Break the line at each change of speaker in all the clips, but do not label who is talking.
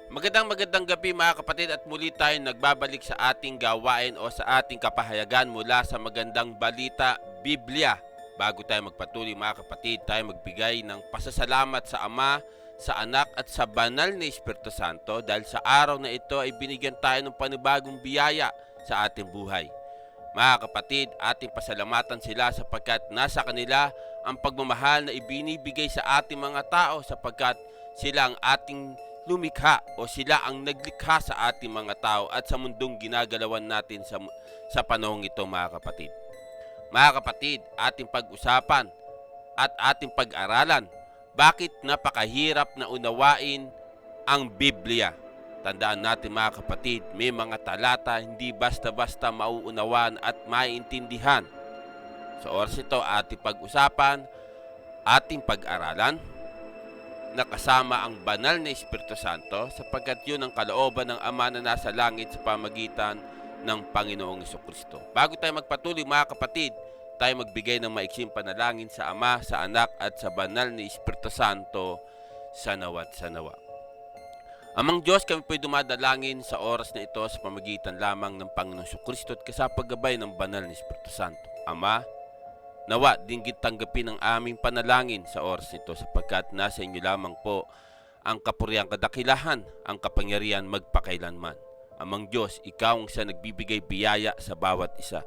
Magandang gabi mga kapatid at muli tayong nagbabalik sa ating gawain o sa ating kapahayagan mula sa magandang balita, Biblia. Bago tayo magpatuloy mga kapatid, tayo magbigay ng pasasalamat sa Ama, sa Anak at sa Banal na Espiritu Santo dahil sa araw na ito ay binigyan tayo ng panibagong biyaya sa ating buhay. Mga kapatid, ating pasalamatan sila sapagkat nasa kanila ang pagmamahal na ibinibigay sa ating mga tao sapagkat sila ang ating lumikha o sila ang naglikha sa ating mga tao at sa mundong ginagalawan natin sa panahong ito mga kapatid. Mga kapatid, ating pag-usapan at ating pag-aralan bakit napakahirap na unawain ang Biblia. Tandaan natin mga kapatid, may mga talata hindi basta-basta mauunawan at maiintindihan. Sa oras ito, ating pag-usapan, ating pag-aralan, nakasama ang banal na Espiritu Santo sapagkat yun ang kalooban ng Ama na nasa langit sa pamagitan ng Panginoong Jesucristo. Bago tayo magpatuloy mga kapatid, tayo magbigay ng maiksing panalangin sa Ama, sa Anak at sa banal na Espiritu Santo sa nawa't sa nawa. Amang Diyos, kami po'y dumadalangin sa oras na ito sa pamagitan lamang ng Panginoong Jesucristo at kasapaggabay ng banal na Espiritu Santo. Ama, nawa, dinggit tanggapin ang aming panalangin sa oras nito sapagkat nasa inyo lamang po ang kapuriang kadakilahan, ang kapangyarihan magpakailanman. Amang Diyos, ikaw ang siyang nagbibigay biyaya sa bawat isa.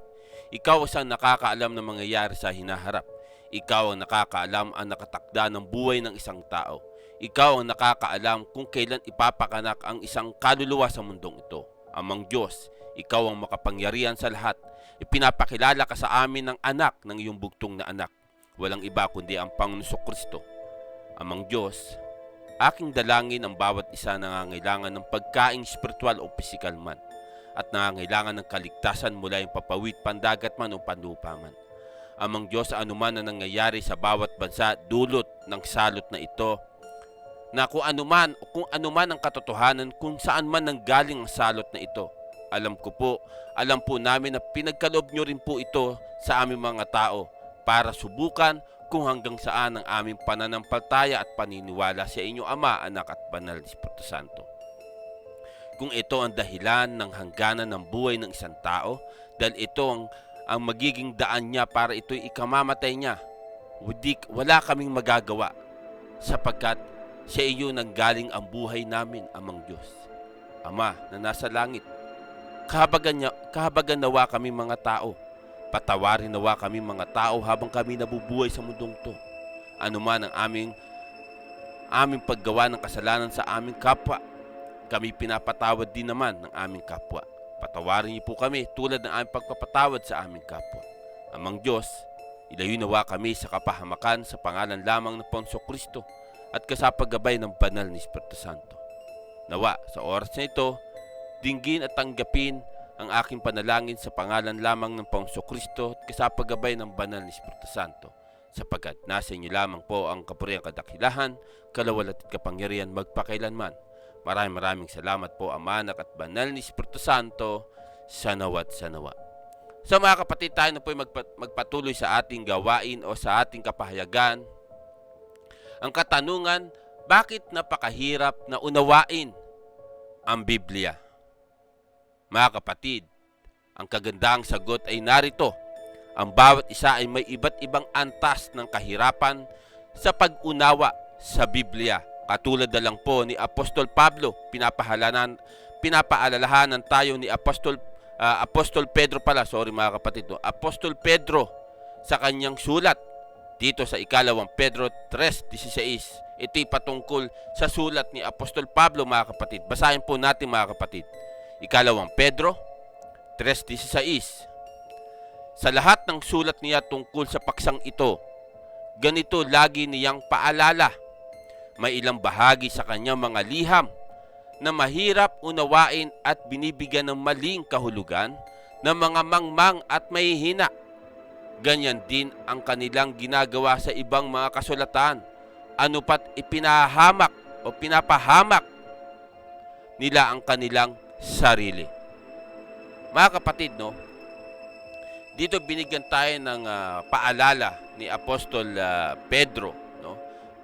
Ikaw ang siyang nakakaalam ng mangyayari sa hinaharap. Ikaw ang nakakaalam ang nakatakda ng buhay ng isang tao. Ikaw ang nakakaalam kung kailan ipapakanak ang isang kaluluwa sa mundong ito. Amang Diyos, ikaw ang makapangyarihan sa lahat. Ipinapakilala ka sa amin ng anak ng iyong bugtong na anak. Walang iba kundi ang Panginoong Jesucristo. Amang Diyos, aking dalangin ang bawat isa na nangangailangan ng pagkaing spiritual o physical man at nangangailangan ng kaligtasan mula yung papawid pandagat man o panlupa man. Amang Diyos, anuman na nangyayari sa bawat bansa dulot ng salot na ito, na kung anuman ang katotohanan kung saan man nanggaling ang salot na ito. Alam po namin na pinagkaloob nyo rin po ito sa aming mga tao para subukan kung hanggang saan ang aming pananampalataya at paniniwala sa inyong Ama, Anak at Banal na Espiritu Santo. Kung ito ang dahilan ng hangganan ng buhay ng isang tao, dahil ito ang magiging daan niya para ito'y ikamamatay niya, wala kaming magagawa sapagkat sa iyo nanggaling ang buhay namin, Amang Diyos. Ama na nasa langit, kahabagan nawa kami mga tao. Patawarin nawa kami mga tao habang kami nabubuhay sa mundong to. Ano man ang aming paggawa ng kasalanan sa aming kapwa, kami pinapatawad din naman ng aming kapwa. Patawarin niyo po kami tulad ng aming pagpapatawad sa aming kapwa. Amang Diyos, ilayo nawa kami sa kapahamakan sa pangalan lamang ng Panginoong Kristo at kasapaggabay ng banal na Espiritu Santo. Nawa, sa oras na ito, dinggin at tanggapin ang aking panalangin sa pangalan lamang ng Panginoong Kristo at kasapaggabay ng banal na Espiritu Santo, sapagkat nasa inyo lamang po ang kapuriang kadakilahan, kalawalat at kapangyarihan magpakailanman. Maraming salamat po, Ama, Anak at Banal na Espiritu Santo, sa nawa't sa nawa. So mga kapatid, tayo na po magpatuloy sa ating gawain o sa ating kapahayagan. Ang katanungan, bakit napakahirap na unawain ang Biblia? Mga kapatid, ang kagandahang sagot ay narito. Ang bawat isa ay may iba't ibang antas ng kahirapan sa pag-unawa sa Biblia. Katulad na lang po ni Apostol Pablo, pinapaalalahanan tayo ni Apostol Pedro Apostol Pedro sa kanyang sulat dito sa ikalawang Pedro 3:16. Ito'y patungkol sa sulat ni Apostol Pablo mga kapatid. Basahin po natin mga kapatid. Ikalawang Pedro 3:16. Sa lahat ng sulat niya tungkol sa paksang ito, ganito lagi niyang paalala. May ilang bahagi sa kanyang mga liham na mahirap unawain at binibigyan ng maling kahulugan ng mga mangmang at mahihina. Ganyan din ang kanilang ginagawa sa ibang mga kasulatan. Ano pat pinapahamak nila ang kanilang sarili. Mga kapatid, dito binigyan tayo ng paalala ni Apostol Pedro,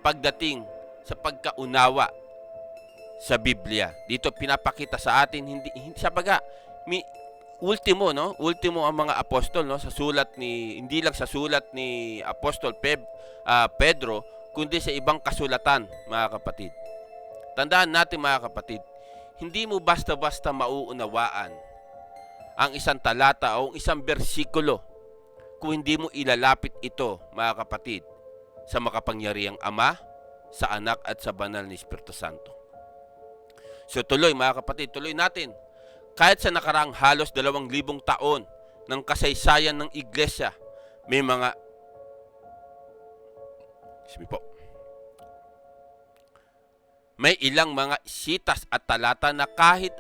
pagdating sa pagkaunawa sa Biblia. Dito pinapakita sa atin hindi sabaga ultimo ang mga apostol sa sulat ni hindi lang sa sulat ni Apostol Pedro kundi sa ibang kasulatan, mga kapatid. Tandaan natin, mga kapatid, hindi mo basta-basta mauunawaan ang isang talata o isang bersikulo kung hindi mo ilalapit ito, mga kapatid, sa makapangyarihang Ama, sa Anak at sa Banal na Espiritu Santo. So tuloy, mga kapatid, tuloy natin. Kahit sa nakaraang halos 2,000 taon ng kasaysayan ng iglesia, may ilang mga sitas at talata na kahit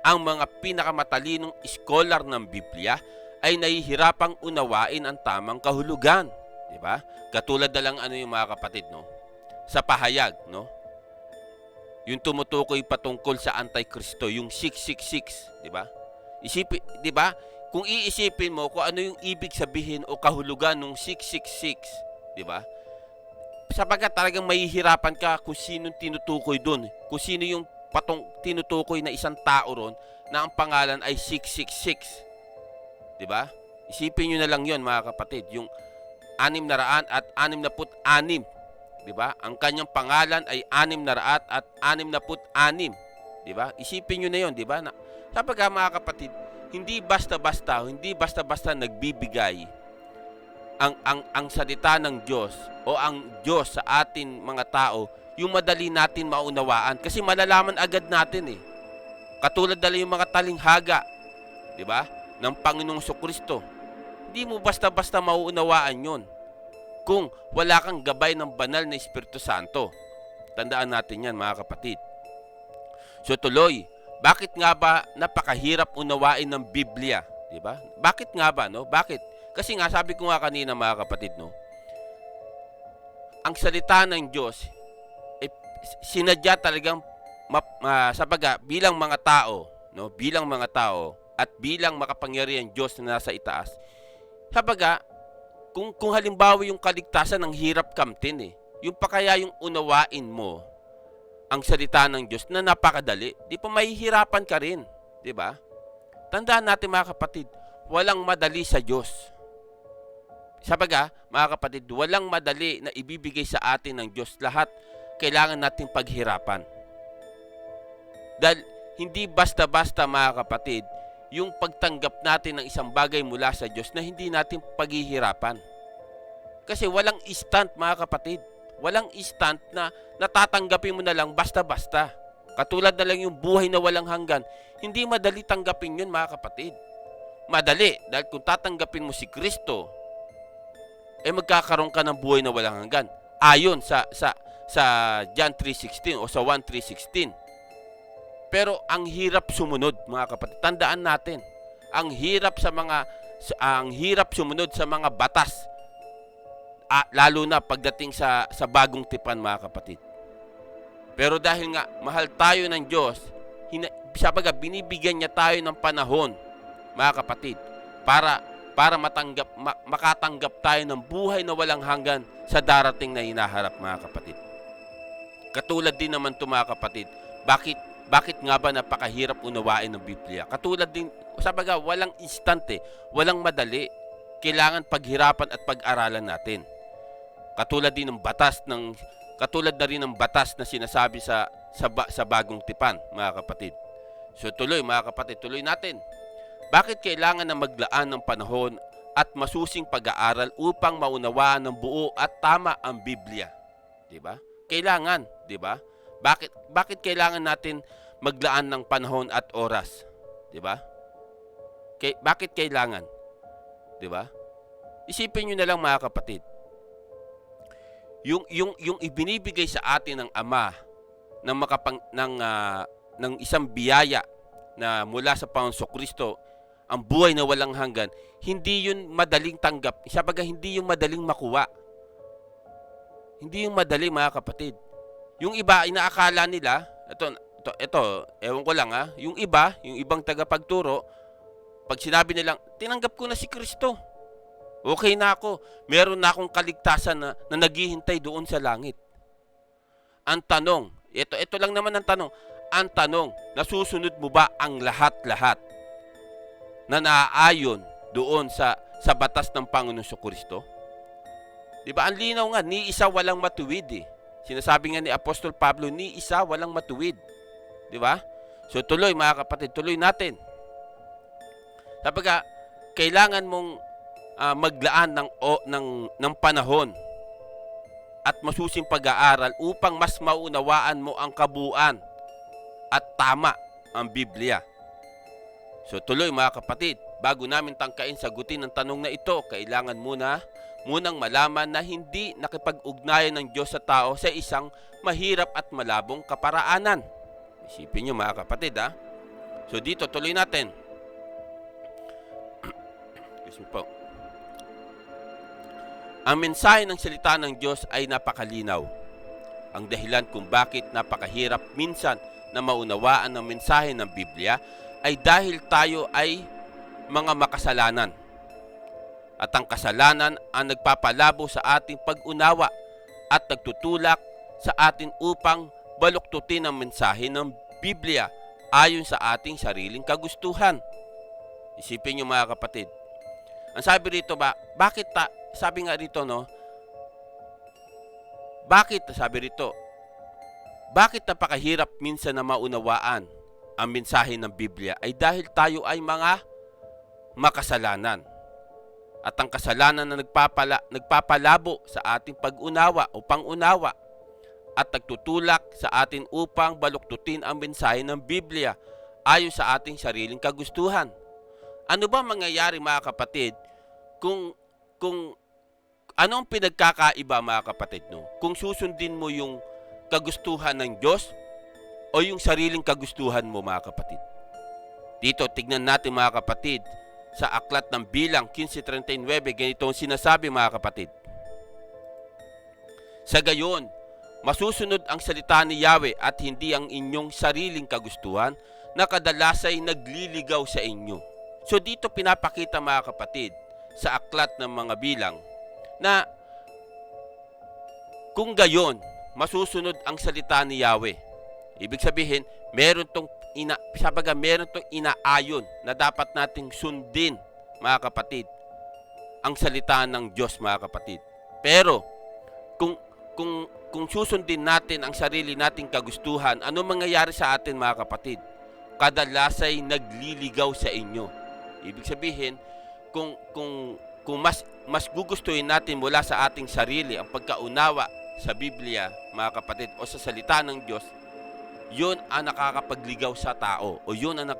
ang mga pinakamatalinong scholar ng Biblia ay nahihirapang unawain ang tamang kahulugan, di ba? Katulad na lang yung mga kapatid, sa pahayag, yung tumutukoy patungkol sa Antikristo, yung 666, di ba? Di ba? Kung iisipin mo kung ano yung ibig sabihin o kahulugan ng 666, di ba? Sapagkat talagang mahihirapan ka kung sino tinutukoy doon, kung sino yung tinutukoy na isang tao ron na ang pangalan ay 666. Di ba? Isipin niyo na lang 'yon, mga kapatid, yung 666. Di ba? Ang kanyang pangalan ay 666. Di ba? Isipin niyo na 'yon, di ba? Sapagkat, mga kapatid, hindi basta-basta nagbibigay ang salita ng Diyos o ang Diyos sa atin mga tao yung madali natin maunawaan kasi malalaman agad natin Katulad dala yung mga talinghaga, di ba? Ng Panginoong Kristo. Hindi mo basta-basta mauunawaan yon kung wala kang gabay ng banal na Espiritu Santo. Tandaan natin yan, mga kapatid. So tuloy, bakit nga ba napakahirap unawain ng Biblia? Di ba? Bakit nga ba, Bakit? Kasi nga, sabi ko nga kanina, mga kapatid, ang salita ng Diyos, sinadya talagang, bilang mga tao, at bilang makapangyarihan Diyos na nasa itaas, kung halimbawa yung kaligtasan ng hirap kamtin, yung pa kaya yung unawain mo, ang salita ng Diyos na napakadali, di pa mahihirapan ka rin, di ba? Tandaan natin, mga kapatid, walang madali sa Diyos. Mga kapatid, walang madali na ibibigay sa atin ng Diyos. Lahat kailangan natin paghirapan. Dahil hindi basta-basta, mga kapatid, yung pagtanggap natin ng isang bagay mula sa Diyos na hindi natin paghihirapan. Kasi walang instant, mga kapatid. Walang instant na natatanggapin mo na lang basta-basta. Katulad na lang yung buhay na walang hanggan. Hindi madali tanggapin yun, mga kapatid. Madali, dahil kung tatanggapin mo si Kristo, magkakaroon ka ng buhay na walang hanggan. Ayon sa John 3:16 o sa 1:3:16. Pero ang hirap sumunod, mga kapatid. Tandaan natin, ang hirap sumunod sa mga batas. Lalo na pagdating sa bagong tipan, mga kapatid. Pero dahil nga mahal tayo ng Diyos, binibigyan niya tayo ng panahon, mga kapatid, para makatanggap tayo ng buhay na walang hanggan sa darating na hinaharap, mga kapatid. Katulad din naman ito, mga kapatid, bakit nga ba napakahirap unawain ng Biblia? Katulad din, walang instant walang madali. Kailangan paghirapan at pag-aralan natin. Katulad na rin ng batas na sinasabi sa bagong tipan, mga kapatid. So tuloy, mga kapatid, tuloy natin. Bakit kailangan na maglaan ng panahon at masusing pag-aaral upang maunawaan ng buo at tama ang Biblia? 'Di ba? Kailangan, 'di ba? Bakit kailangan natin maglaan ng panahon at oras? 'Di ba? Bakit kailangan? 'Di ba? Isipin niyo na lang, mga kapatid. Yung ibinibigay sa atin ng Ama ng isang biyaya na mula sa Panginoong Kristo, ang buhay na walang hanggan, hindi yun madaling tanggap. Hindi yun madaling makuha. Hindi yun madali, mga kapatid. Yung iba, inaakala nila, ito, ewan ko lang yung ibang tagapagturo, pag sinabi nilang, tinanggap ko na si Kristo. Okay na ako. Meron na akong kaligtasan na naghihintay doon sa langit. Ang tanong, ito lang naman ang tanong, Ang tanong, nasusunod mo ba ang lahat-lahat na naaayon doon sa batas ng Panginoon Kristo? Di ba? Ang linaw nga, ni isa walang matuwid eh. Sinasabi nga ni Apostol Pablo, ni isa walang matuwid. Di ba? So tuloy mga kapatid, tuloy natin. Sabaga, kailangan mong maglaan ng panahon at masusing pag-aaral upang mas maunawaan mo ang kabuuan at tama ang Biblia. So tuloy mga kapatid, bago namin tangkain sagutin ang tanong na ito, kailangan munang malaman na hindi nakipag-ugnayan ng Diyos sa tao sa isang mahirap at malabong kaparaanan. Isipin nyo mga kapatid ha. So dito tuloy natin. Excuse me po. Ang mensahe ng salita ng Diyos ay napakalinaw. Ang dahilan kung bakit napakahirap minsan na maunawaan ang mensahe ng Biblia ay dahil tayo ay mga makasalanan. At ang kasalanan ang nagpapalabo sa ating pag-unawa at nagtutulak sa atin upang baluktutin ang mensahe ng Biblia ayon sa ating sariling kagustuhan. Isipin niyo mga kapatid. Ang sabi rito sabi nga rito bakit napakahirap minsan na maunawaan ang mensahe ng Biblia ay dahil tayo ay mga makasalanan. At ang kasalanan na nagpapalabo sa ating pag-unawa o pangunawa at nagtutulak sa atin upang baluktutin ang mensahe ng Biblia ayon sa ating sariling kagustuhan. Ano ba mangyayari mga kapatid kung anong pinagkakaiba mga kapatid kung susundin mo yung kagustuhan ng Diyos o yung sariling kagustuhan mo mga kapatid? Dito tignan natin mga kapatid sa aklat ng Bilang 15:39, ganito ang sinasabi mga kapatid. Sa gayon, masusunod ang salita ni Yahweh at hindi ang inyong sariling kagustuhan na kadalas ay nagliligaw sa inyo. So dito pinapakita mga kapatid sa aklat ng mga Bilang na kung gayon, masusunod ang salita ni Yahweh. Ibig sabihin, meron tong inaayon na dapat nating sundin mga kapatid ang salita ng Diyos mga kapatid. Pero kung susundin natin ang sarili nating kagustuhan, ano mangyayari sa atin mga kapatid? Kadalas ay nagliligaw sa inyo. Ibig sabihin, kung mas gugustuhin natin mula sa ating sarili ang pagkaunawa sa Biblia mga kapatid o sa salita ng Diyos, yun ang nakakapagligaw sa tao o yun ang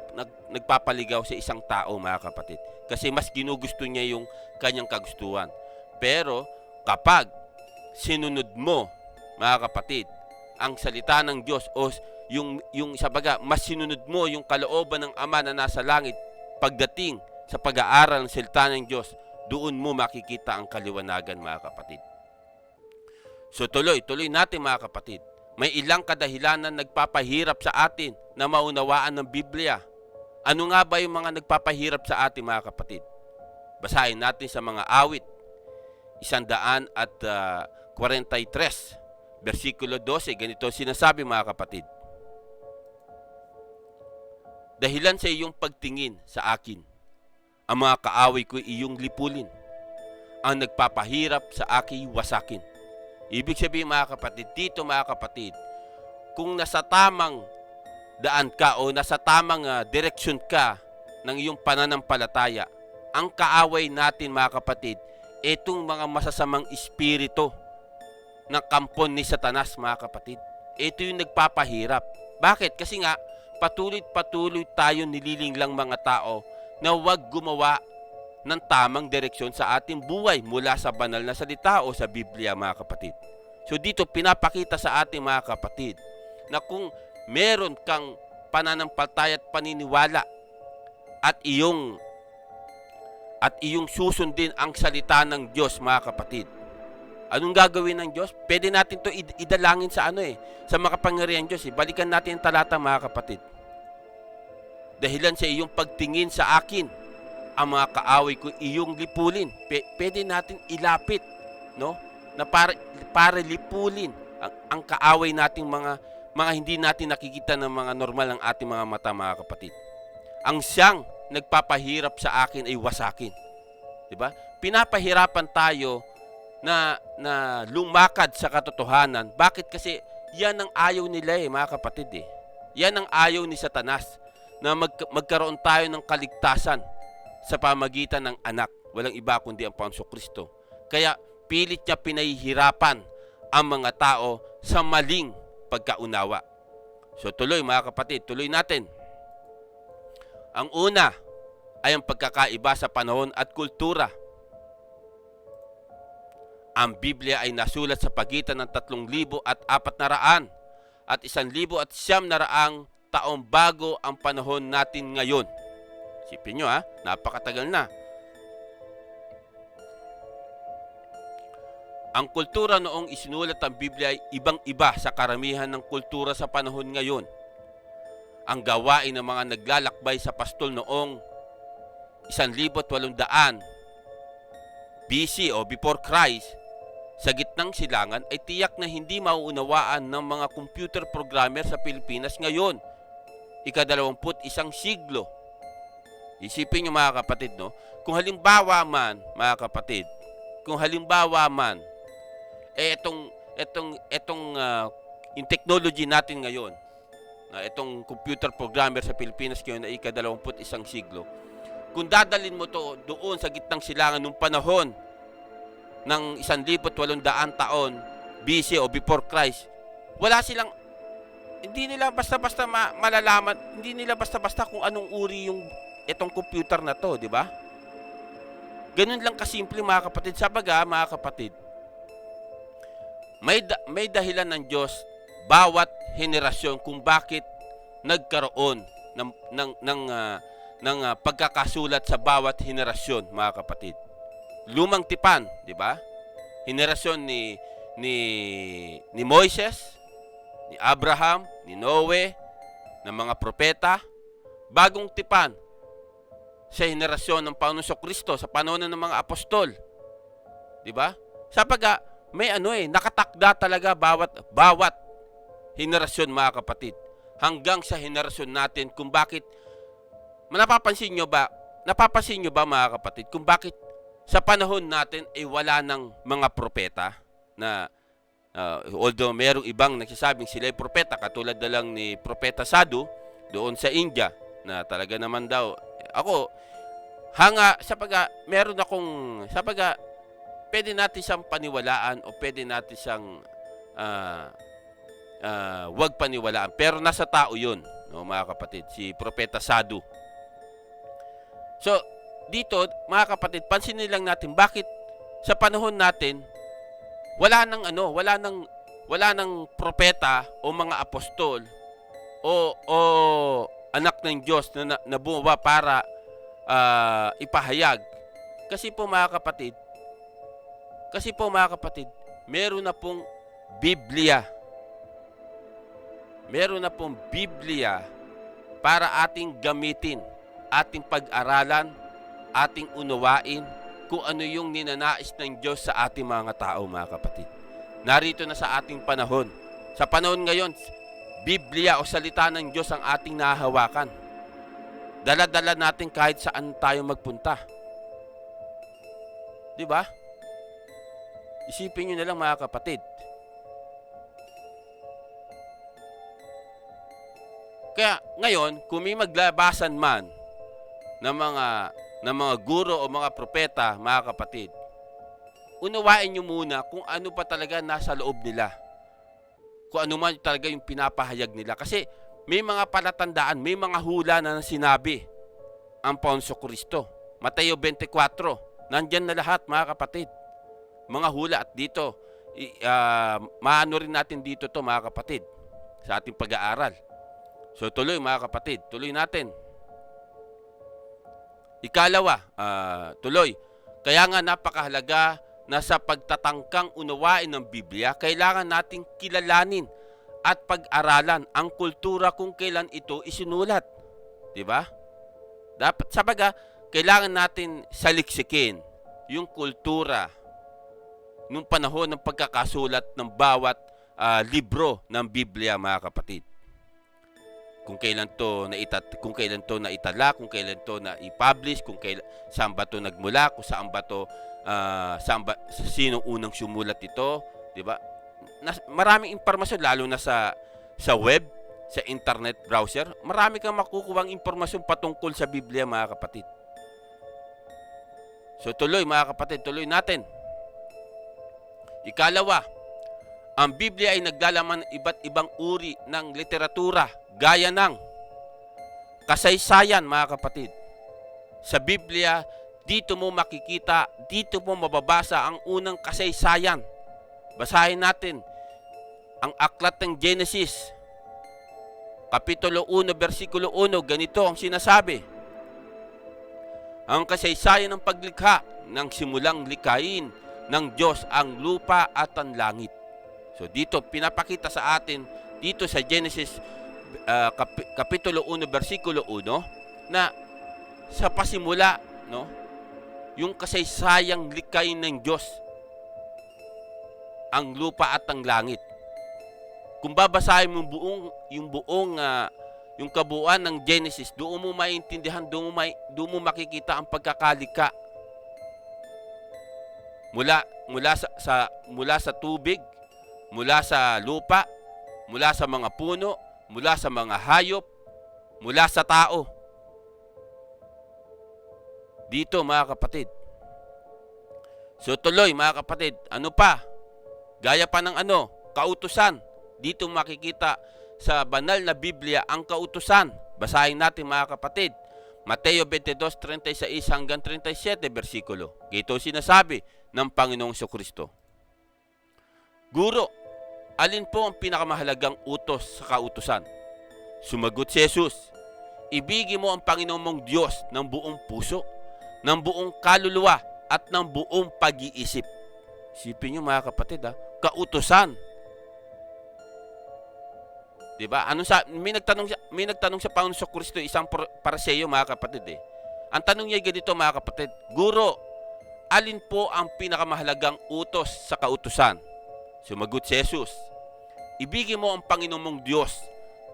nagpapaligaw sa isang tao mga kapatid. Kasi mas ginugusto niya yung kanyang kagustuhan. Pero kapag sinunod mo mga kapatid ang salita ng Diyos o yung sabaga mas sinunod mo yung kalooban ng Ama na nasa langit pagdating sa pag-aaral ng salita ng Diyos, doon mo makikita ang kaliwanagan mga kapatid. So tuloy natin mga kapatid. May ilang kadahilanan nagpapahirap sa atin na maunawaan ng Biblia. Ano nga ba yung mga nagpapahirap sa atin mga kapatid? Basahin natin sa mga awit 143, versikulo 12. Ganito sinasabi mga kapatid. Dahilan sa iyong pagtingin sa akin, ang mga kaaway ko iyong lipulin. Ang nagpapahirap sa akin wasakin. Ibig sabihin mga kapatid, dito mga kapatid, kung nasa tamang daan ka o nasa tamang direksyon ka ng iyong pananampalataya, ang kaaway natin mga kapatid, itong mga masasamang espiritu ng kampon ni Satanas mga kapatid. Ito yung nagpapahirap. Bakit? Kasi nga, patuloy tayo nililinglang mga tao na huwag gumawa ng tamang direksyon sa ating buhay mula sa banal na salita o sa Biblia mga kapatid. So dito pinapakita sa ating mga kapatid na kung meron kang pananampalataya at paniniwala at iyong susundin ang salita ng Diyos mga kapatid, anong gagawin ng Diyos? Pwede natin to idalangin sa sa makapangyarihan Diyos. Balikan natin ang talata mga kapatid. Dahilan sa iyong pagtingin sa akin, ang mga kaaway ko iyong lipulin. Pwede natin ilapit, no? Na para lipulin ang kaaway nating mga mga hindi natin nakikita ng mga normal ng ating mga mata, mga kapatid. Ang siyang nagpapahirap sa akin ay wasakin. Diba? Pinapahirapan tayo na lumakad sa katotohanan. Bakit? Kasi yan ang ayaw nila mga kapatid Yan ang ayaw ni Satanas, na magkaroon tayo ng kaligtasan sa pamagitan ng anak. Walang iba kundi ang Panginoong Kristo. Kaya pilit niya pinahihirapan ang mga tao sa maling pagkaunawa. So tuloy mga kapatid, tuloy natin. Ang una ay ang pagkakaiba sa panahon at kultura. Ang Biblia ay nasulat sa pagitan ng 3,400 at 1,900 taong bago ang panahon natin ngayon. Isipin nyo napakatagal na. Ang kultura noong isinulat ang Biblia ay ibang-iba sa karamihan ng kultura sa panahon ngayon. Ang gawain ng mga naglalakbay sa pastol noong 1,800 BC o before Christ sa gitnang silangan ay tiyak na hindi mauunawaan ng mga computer programmer sa Pilipinas ngayon, ika-21 siglo. Isipin nyo mga kapatid, no? Kung halimbawa man, mga kapatid, yung technology natin ngayon, itong computer programmer sa Pilipinas ngayon na ika-21 siglo, kung dadalin mo to doon sa gitnang silangan nung panahon ng 1,800 taon BC o before Christ, hindi nila basta-basta malalaman, hindi nila basta-basta kung anong uri yung itong computer na to, di ba? Ganun lang kasimple mga kapatid. Sabaga mga kapatid, may dahilan ng Diyos bawat henerasyon kung bakit nagkaroon ng pagkakasulat sa bawat henerasyon, mga kapatid. Lumang tipan, di ba? Henerasyon ni Moises, ni Abraham, ni Noe, ng mga propeta. Bagong tipan sa henerasyon ng Panginoong Kristo sa panahon ng mga apostol. Di ba? Sapaga may nakatakda talaga bawat henerasyon, mga kapatid. Hanggang sa henerasyon natin kung bakit napapansin nyo ba mga kapatid, kung bakit sa panahon natin ay wala ng mga propeta na although merong ibang nagsasabing sila ay propeta, katulad na lang ni Propeta Sadhu doon sa India, na talaga naman daw pwede natin siyang paniwalaan o pwede natin siyang wag paniwalaan, pero nasa tao yun, no, mga kapatid, si Propeta Sadhu. So dito mga kapatid, pansinin lang natin bakit sa panahon natin wala nang propeta o mga apostol o anak ng Diyos na bumaba para ipahayag. Kasi po mga kapatid, meron na pong Biblia. Meron na pong Biblia para ating gamitin, ating pag-aralan, ating unawain kung ano yung ninanais ng Diyos sa ating mga tao, mga kapatid. Narito na sa ating panahon. Sa panahon ngayon, Biblia o salita ng Diyos ang ating nahahawakan. Dala-dala natin kahit saan tayo magpunta. Di ba? Isipin nyo na lang, mga kapatid. Kaya ngayon, kung may maglabasan man ng mga guro o mga propeta, mga kapatid, unawain nyo muna kung ano pa talaga nasa loob nila. Kung ano man talaga yung pinapahayag nila. Kasi may mga palatandaan, may mga hula na sinabi ang Panginoong Kristo. Mateo 24, nandyan na lahat, mga kapatid. Mga hula, at dito, maano rin natin dito to, mga kapatid, sa ating pag-aaral. So tuloy, mga kapatid, tuloy natin. Ikalawa, tuloy. Kaya nga napakahalaga na sa pagtatangkang unawain ng Biblia, kailangan nating kilalanin at pag-aralan ang kultura kung kailan ito isinulat. Diba? Dapat, sabaga, kailangan natin saliksikin yung kultura nung panahon ng pagkakasulat ng bawat libro ng Biblia, mga kapatid. Kung kailan to naitala, kung kailan to na i-publish, saan ba to nagmula, kung saan ba to sinong unang sumulat ito, 'di ba? Maraming impormasyon, lalo na sa web, sa internet browser, marami kang makukuhang impormasyon patungkol sa Biblia, mga kapatid. So mga kapatid, tuloy natin. Ikalawa, ang Biblia ay naglalaman ng iba't ibang uri ng literatura, gaya ng kasaysayan, mga kapatid. Sa Biblia, dito mo mababasa ang unang kasaysayan. Basahin natin ang aklat ng Genesis, Kapitulo 1, versikulo 1, ganito ang sinasabi. Ang kasaysayan ng paglikha ng simulang likhain ng Diyos ang lupa at ang langit. So dito, pinapakita sa atin, dito sa Genesis Kapitulo 1, versikulo 1, na sa pasimula, no, yung kasaysayang likhain ng Diyos, ang lupa at ang langit. Kung babasahin mo yung kabuuan ng Genesis, doon mo maintindihan, doon mo makikita ang pagkakalika. Mula sa tubig, mula sa lupa, mula sa mga puno, mula sa mga hayop, mula sa tao. Dito, mga kapatid. So tuloy, mga kapatid, ano pa? Gaya pa ng kautusan. Dito makikita sa banal na Biblia ang kautusan. Basahin natin, mga kapatid. Mateo 22:36 hanggang 37 versikulo. Ito sinasabi ng Panginoong Jesucristo. Guro, alin po ang pinakamahalagang utos sa kautusan? Sumagot si Jesus, ibigin mo ang Panginoon mong Diyos ng buong puso, ng buong kaluluwa, at ng buong pag-iisip. Isipin nyo, mga kapatid, kautusan. Diba? May nagtanong sa Panginoon Jesucristo, isang Pariseo, mga kapatid. Ang tanong niya ganito, mga kapatid, Guro, alin po ang pinakamahalagang utos sa kautusan? Sumagot si Jesus, ibigin mo ang Panginoon mong Diyos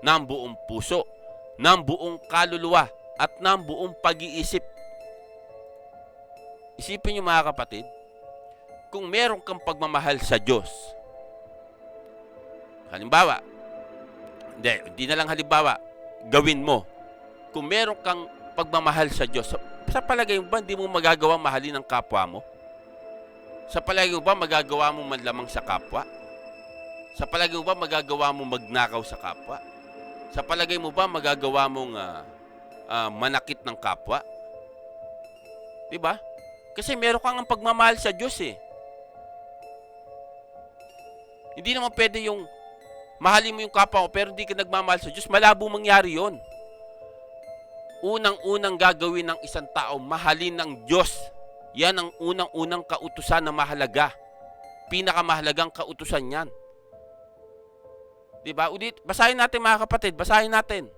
ng buong puso, ng buong kaluluwa, at ng buong pag-iisip. Isipin niyo, mga kapatid, kung meron kang pagmamahal sa Diyos, halimbawa, hindi na lang halimbawa, gawin mo. Kung meron kang pagmamahal sa Diyos, sa palagay mo ba hindi mo magagawa mahalin ang kapwa mo? Sa palagay mo ba magagawa mo manlamang sa kapwa? Sa palagay mo ba magagawa mo magnakaw sa kapwa? Sa palagay mo ba magagawa mong manakit ng kapwa? Diba? Kasi meron kang ang pagmamahal sa Diyos eh. Hindi naman pwede yung mahalin mo yung kapwa mo pero hindi ka nagmamahal sa Diyos. Malabo mangyari yon. Unang-unang gagawin ng isang tao, mahalin ng Diyos. Yan ang unang-unang kautusan na mahalaga. Pinakamahalagang kautusan yan. Diba? Basahin natin, mga kapatid. Basahin natin.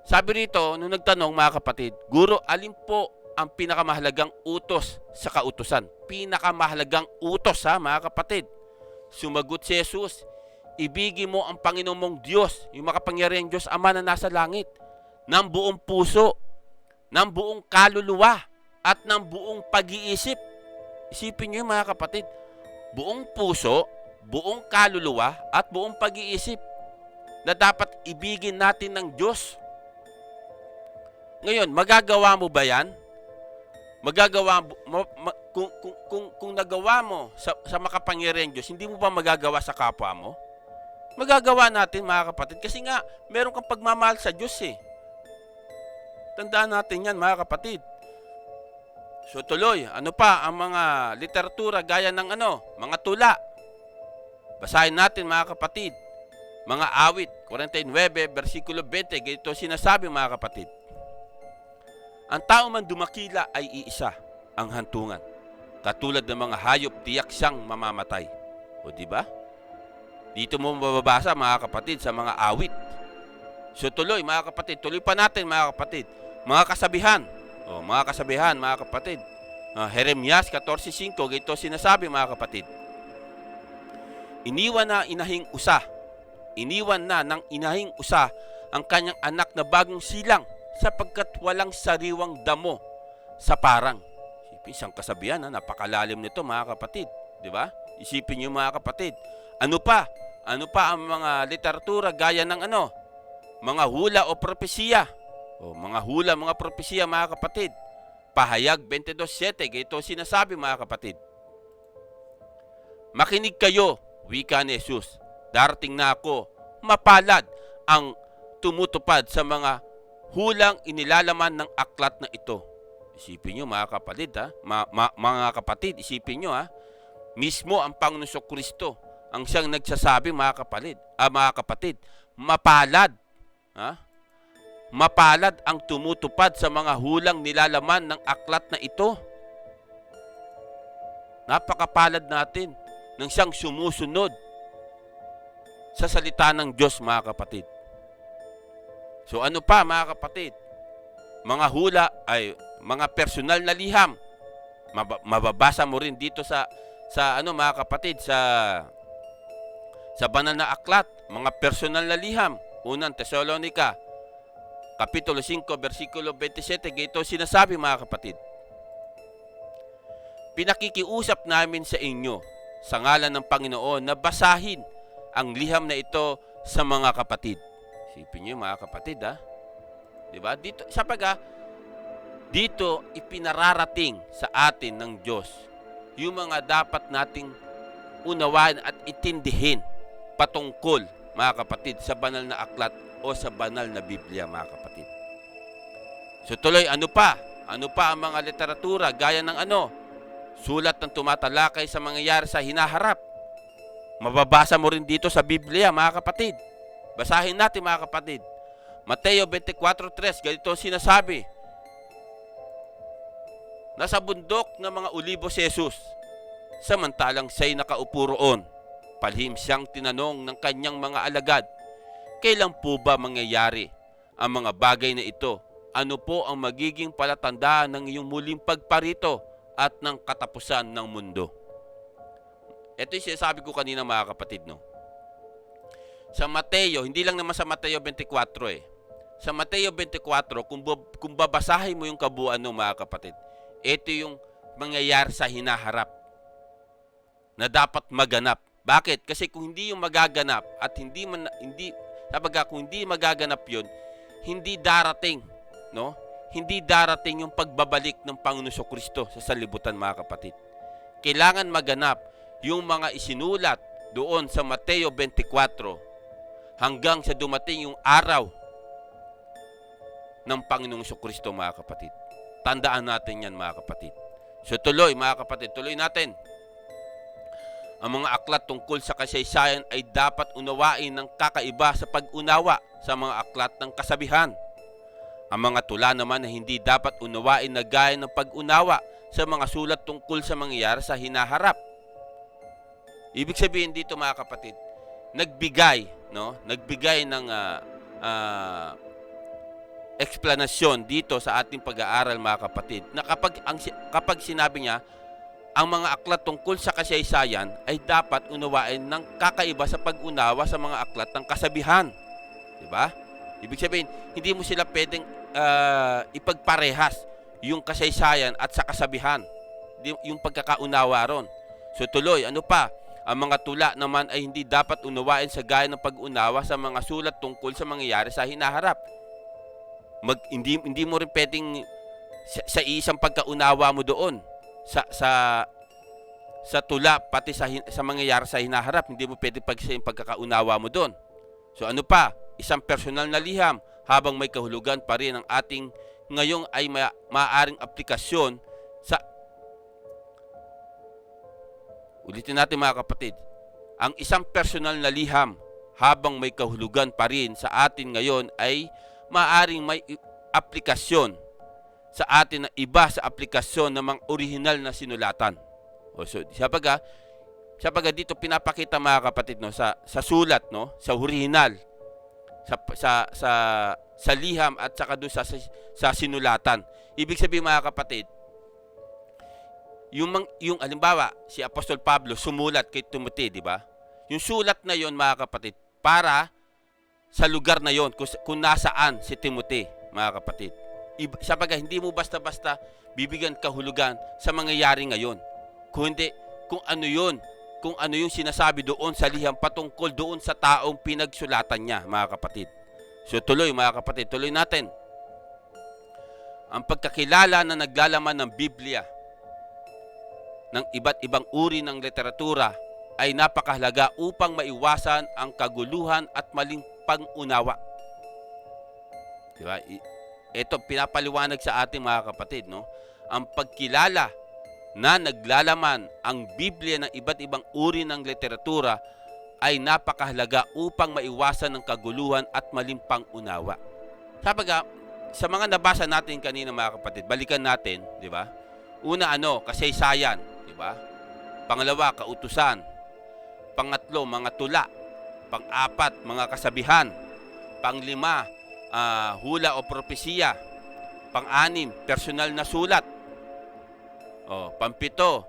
Sabi rito, nung nagtanong, mga kapatid, Guro, alin po ang pinakamahalagang utos sa kautusan? Pinakamahalagang utos, mga kapatid. Sumagot si Jesus, ibigin mo ang Panginoon mong Diyos, yung makapangyarihang Diyos Ama na nasa langit, ng buong puso, ng buong kaluluwa, at ng buong pag-iisip. Isipin niyo, mga kapatid, buong puso, buong kaluluwa, at buong pag-iisip na dapat ibigin natin ng Diyos. Ngayon, magagawa mo ba yan? Magagawa mo, kung nagawa mo sa makapangyarihang Diyos, hindi mo ba magagawa sa kapwa mo? Magagawa natin, mga kapatid, kasi nga, meron kang pagmamahal sa Diyos eh. Tandaan natin yan, mga kapatid. So tuloy, ano pa ang mga literatura gaya ng mga tula? Basahin natin, mga kapatid. Mga awit, 49, versikulo 20, ganito sinasabi, mga kapatid. Ang tao man dumakila ay iisa, ang hantungan. Katulad ng mga hayop, tiyak siyang mamamatay. O diba? Dito mo mababasa, mga kapatid, sa mga awit. So tuloy, mga kapatid, tuloy pa natin, mga kapatid. Mga kasabihan. Mga kasabihan, mga kapatid. Jeremias 14:5, ito sinasabi, mga kapatid. Iniwan na ng inahing usa ang kanyang anak na bagong silang sapagkat walang sariwang damo sa parang. Isang kasabihan, napakalalim nito mga kapatid, di ba? Isipin niyo mga kapatid. Ano pa ang mga literatura gaya ng mga hula o propesiya? Mga hula, mga propesiya mga kapatid. Pahayag 22:7, ito sinasabi mga kapatid. Makinig kayo, wika ni Jesus. Darating na ako, mapalad ang tumutupad sa mga hulang inilalaman ng aklat na ito. Isipin nyo mga kapatid, mga kapatid, isipin nyo mismo ang Panginoon Kristo ang siyang nagsasabi mga kapatid, mapalad, mapalad ang tumutupad sa mga hulang nilalaman ng aklat na ito. Napakapalad natin ng siyang sumusunod sa salita ng Diyos mga kapatid. So ano pa mga kapatid? Mga hula ay mga personal na liham. Mababasa mo rin dito sa mga kapatid sa banal na aklat, mga personal na liham. Unang Tesalonica Kapitulo 5 versikulo 27, ito sinasabi mga kapatid. Pinakikiusap namin sa inyo sa ngalan ng Panginoon na basahin ang liham na ito sa mga kapatid. Isipin niyo mga kapatid, diba? Dito ipinararating sa atin ng Diyos yung mga dapat nating unawain at itindihin patungkol, mga kapatid, sa banal na aklat o sa banal na Biblia, mga kapatid. So tuloy, ano pa ang mga literatura gaya ng sulat ng tumatalakay sa mangyayari sa hinaharap. Mababasa mo rin dito sa Biblia, mga kapatid. Basahin natin mga kapatid. Mateo 24:3, ganito sinasabi. Nasa bundok ng mga ulibo si Jesus, samantalang siya'y nakaupo roon. Palihim siyang tinanong ng kanyang mga alagad, kailan po ba mangyayari ang mga bagay na ito? Ano po ang magiging palatandaan ng iyong muling pagparito at ng katapusan ng mundo? Ito yung sinasabi ko kanina mga kapatid, no? Sa Mateo, hindi lang naman sa Mateo 24 Sa Mateo 24, kung babasahin mo yung kabuuan ng mga kapatid, ito yung mangyayari sa hinaharap na dapat maganap. Bakit? Kasi kung hindi yung magaganap at kung hindi magaganap yun, hindi darating, no? Hindi darating yung pagbabalik ng Panginoon Kristo sa salibutan, mga kapatid. Kailangan maganap yung mga isinulat doon sa Mateo 24 hanggang sa dumating yung araw ng Panginoong Kristo, mga kapatid. Tandaan natin yan, mga kapatid. So tuloy, mga kapatid, tuloy natin. Ang mga aklat tungkol sa kasaysayan ay dapat unawain ng kakaiba sa pag-unawa sa mga aklat ng kasabihan. Ang mga tula naman na hindi dapat unawain na gaya ng pag-unawa sa mga sulat tungkol sa mangyayari sa hinaharap. Ibig sabihin dito, mga kapatid, nagbigay ng eksplanasyon dito sa ating pag-aaral, mga kapatid, na kapag sinabi niya, ang mga aklat tungkol sa kasaysayan ay dapat unawain ng kakaiba sa pag-unawa sa mga aklat ng kasabihan. Diba? Ibig sabihin, hindi mo sila pwedeng ipagparehas yung kasaysayan at sa kasabihan, yung pagkakaunawa ron. So tuloy, ano pa? Ang mga tula naman ay hindi dapat unawain sa gaya ng pag-unawa sa mga sulat tungkol sa mangyayari sa hinaharap. Hindi mo rin pwedeng sa isang pagkaunawa mo doon sa tula pati sa mangyayari sa hinaharap, hindi mo pwedeng pagkakaunawa mo doon. So ano pa? Isang personal na liham habang may kahulugan pa rin ang ating ngayong ay maaaring aplikasyon sa ulitin natin, mga kapatid. Ang isang personal na liham habang may kahulugan pa rin sa atin ngayon ay maaaring may aplikasyon sa atin na iba sa aplikasyon ng mga orihinal na sinulatan. So, sabaga dito pinapakita, mga kapatid, no, sa sulat, no, sa orihinal, sa liham at saka doon sa sinulatan. Ibig sabihin, mga kapatid, yung halimbawa, si Apostol Pablo sumulat kay Timothy, di ba? Yung sulat na yon, mga kapatid, para sa lugar na yon, kung nasaan si Timothy, mga kapatid. Sabaga, hindi mo basta-basta bibigyan kahulugan sa mangyayari ngayon. Kung hindi, kung ano yung sinasabi doon sa liham patungkol doon sa taong pinagsulatan niya, mga kapatid. So tuloy, mga kapatid, tuloy natin. Ang pagkakilala na naglalaman ng Biblia ng iba't ibang uri ng literatura ay napakahalaga upang maiwasan ang kaguluhan at maling pang-unawa. Diba? Ito pinapaliwanag sa ating mga kapatid, no? Ang pagkilala na naglalaman ang Biblia ng iba't ibang uri ng literatura ay napakahalaga upang maiwasan ang kaguluhan at maling pang-unawa. Sabaga, sa mga nabasa natin kanina, mga kapatid, balikan natin, di ba? Una, kasaysayan, di ba? Pangalawa, kautusan. Pangatlo, mga tula. Pang-apat, mga kasabihan. Panglima, hula o propesiya. Pang-anim, personal na sulat. Pampito,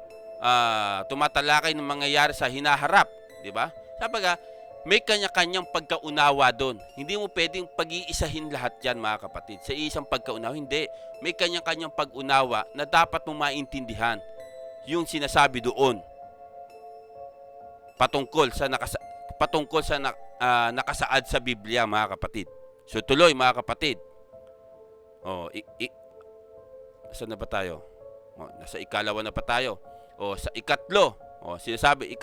tumatalakay ng mangyayari sa hinaharap, di ba? Sabaga, may kanya-kanyang pagkaunawa doon. Hindi mo pwedeng pag-iisahin lahat yan, mga kapatid. Sa isang pagkaunawa, hindi. May kanya-kanyang pag-unawa na dapat mong maintindihan yung sinasabi doon patungkol sa nakasaad sa Biblia, mga kapatid. So tuloy, mga kapatid. Saan na ba tayo? Nasa ikalawa na pa tayo. Sa ikatlo, sinasabi,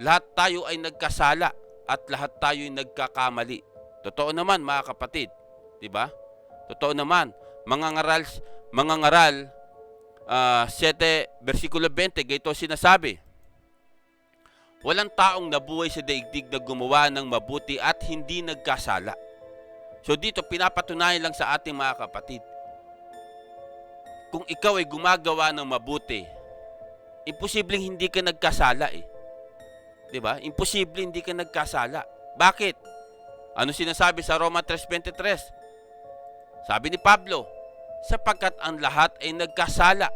lahat tayo ay nagkasala at lahat tayo ay nagkakamali. Totoo naman, mga kapatid. Diba? Totoo naman. Mga ngaral, 7, versikulo 20, gayto sinasabi, walang taong nabuhay sa daigdig na gumawa ng mabuti at hindi nagkasala. So dito, pinapatunayan lang sa ating mga kapatid, kung ikaw ay gumagawa ng mabuti, imposibleng hindi ka nagkasala eh. Diba? Imposible hindi ka nagkasala. Bakit? Ano sinasabi sa Roma 3:23? Sabi ni Pablo, sapagkat ang lahat ay nagkasala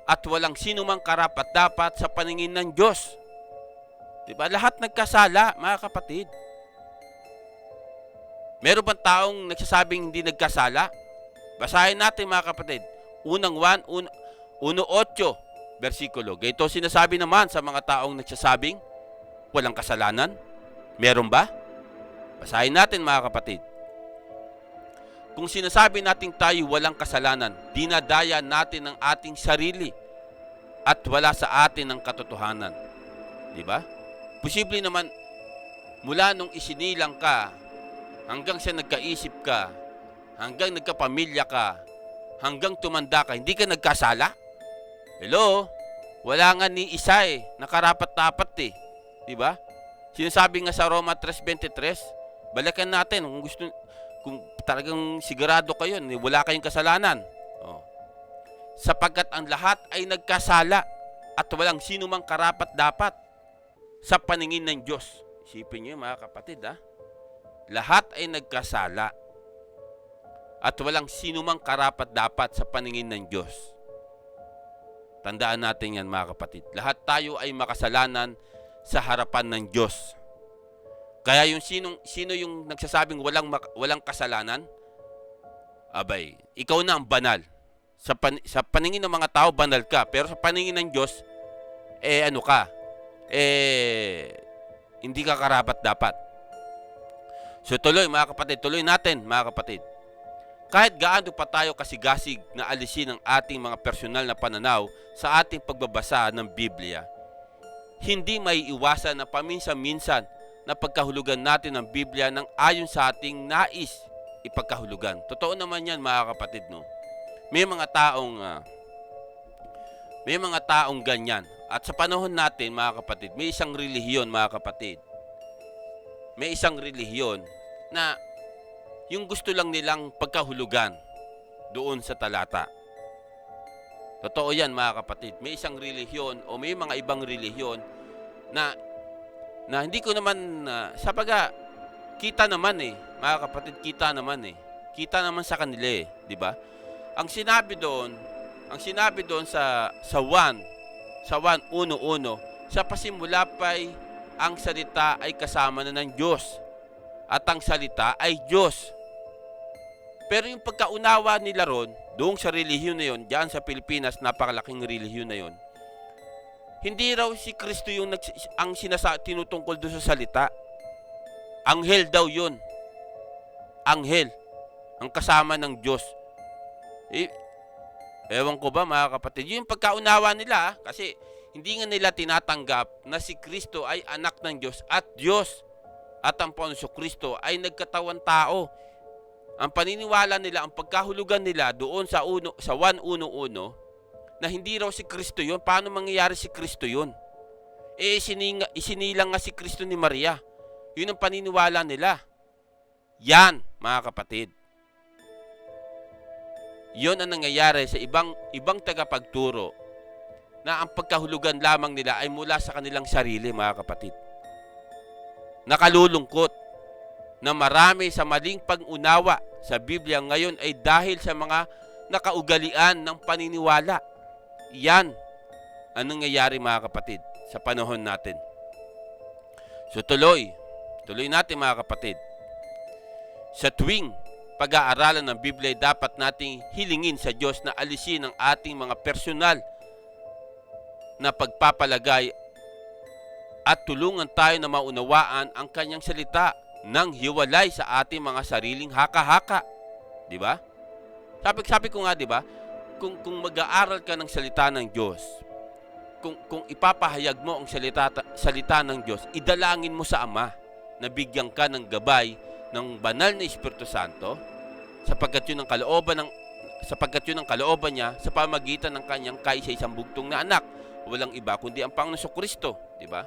at walang sinumang karapat-dapat sa paningin ng Diyos. Diba? Lahat nagkasala, mga kapatid. Meron bang taong nagsasabing hindi nagkasala? Basahin natin, mga kapatid. Unang 1:8 versikulo. Gayto sinasabi naman sa mga taong nagsasabing walang kasalanan. Meron ba? Basahin natin, mga kapatid. Kung sinasabi natin tayo walang kasalanan, dinadaya natin ang ating sarili at wala sa atin ang katotohanan. Diba? Posible naman mula nung isinilang ka hanggang sa nagkaisip ka, hanggang nagkapamilya ka, hanggang tumanda ka, hindi ka nagkasala? Hello? Wala nga ni isa nakarapat-dapat Diba? Sinasabi nga sa Roma 3:23, balikan natin kung talagang sigurado kayo, wala kayong kasalanan. Sapagkat ang lahat ay nagkasala at walang sino mang karapat-dapat sa paningin ng Diyos. Isipin niyo, mga kapatid, lahat ay nagkasala at walang sino mang karapat-dapat sa paningin ng Diyos. Tandaan natin yan, mga kapatid. Lahat tayo ay makasalanan sa harapan ng Diyos. Kaya yung sino yung nagsasabing walang kasalanan? Abay, ikaw na ang banal. Sa paningin ng mga tao, banal ka. Pero sa paningin ng Diyos, ano ka? Hindi ka karapat-dapat. So tuloy, mga kapatid, tuloy natin, mga kapatid. Kahit gaano pa tayo kasigasig na alisin ang ating mga personal na pananaw sa ating pagbabasa ng Biblia, hindi maiiwasan na paminsan-minsan na pagkahulugan natin ng Biblia ng ayon sa ating nais ipagkahulugan. Totoo naman yan, mga kapatid, no? May mga taong ganyan. At sa panahon natin, mga kapatid, may isang relihiyon, mga kapatid. May isang relihiyon na yung gusto lang nilang pagkahulugan doon sa talata. Totoo yan, mga kapatid. May isang relihiyon o may mga ibang relihiyon na hindi ko naman, sabaga, kita naman mga kapatid, kita naman sa kanila di ba? Ang sinabi doon sa 1:1, sa pasimula pa'y ang salita ay kasama na ng Diyos. At ang salita ay Diyos. Pero yung pagkaunawa nila ron, doon sa relihiyon na yun, diyan sa Pilipinas, napakalaking relihiyon na yun, hindi raw si Kristo yung ang tinutungkol doon sa salita. Anghel daw yun. Anghel. Ang kasama ng Diyos. Ewan ko ba mga kapatid, yung pagkaunawa nila, kasi hindi nga nila tinatanggap na si Kristo ay anak ng Diyos at Diyos. At ang Panginoon Kristo ay nagkatawan tao. Ang paniniwala nila, ang pagkahulugan nila doon sa 1:1 na hindi raw si Kristo yun. Paano mangyayari si Kristo yun? Isinilang nga si Kristo ni Maria. Yun ang paniniwala nila. Yan, mga kapatid. Yun ang nangyayari sa ibang tagapagturo na ang pagkahulugan lamang nila ay mula sa kanilang sarili, mga kapatid. Nakalulungkot na marami sa maling pag-unawa sa Biblia ngayon ay dahil sa mga nakaugalian ng paniniwala. Yan ang nangyayari, mga kapatid, sa panahon natin. So tuloy natin, mga kapatid. Sa tuwing pag-aaralan ng Biblia, dapat nating hilingin sa Diyos na alisin ang ating mga personal na pagpapalagay at tulungan tayo na maunawaan ang kanyang salita nang hiwalay sa ating mga sariling haka-haka. Di ba? Sabi ko nga, di ba? Kung mag-aaral ka ng salita ng Diyos, kung ipapahayag mo ang salita ng Diyos, idalangin mo sa Ama na bigyan ka ng gabay ng banal na Espiritu Santo sapagkat yun ang kalooban niya sa pamagitan ng kanyang kaisa-isang bugtong na anak. Walang iba kundi ang Panginoon Kristo, di ba?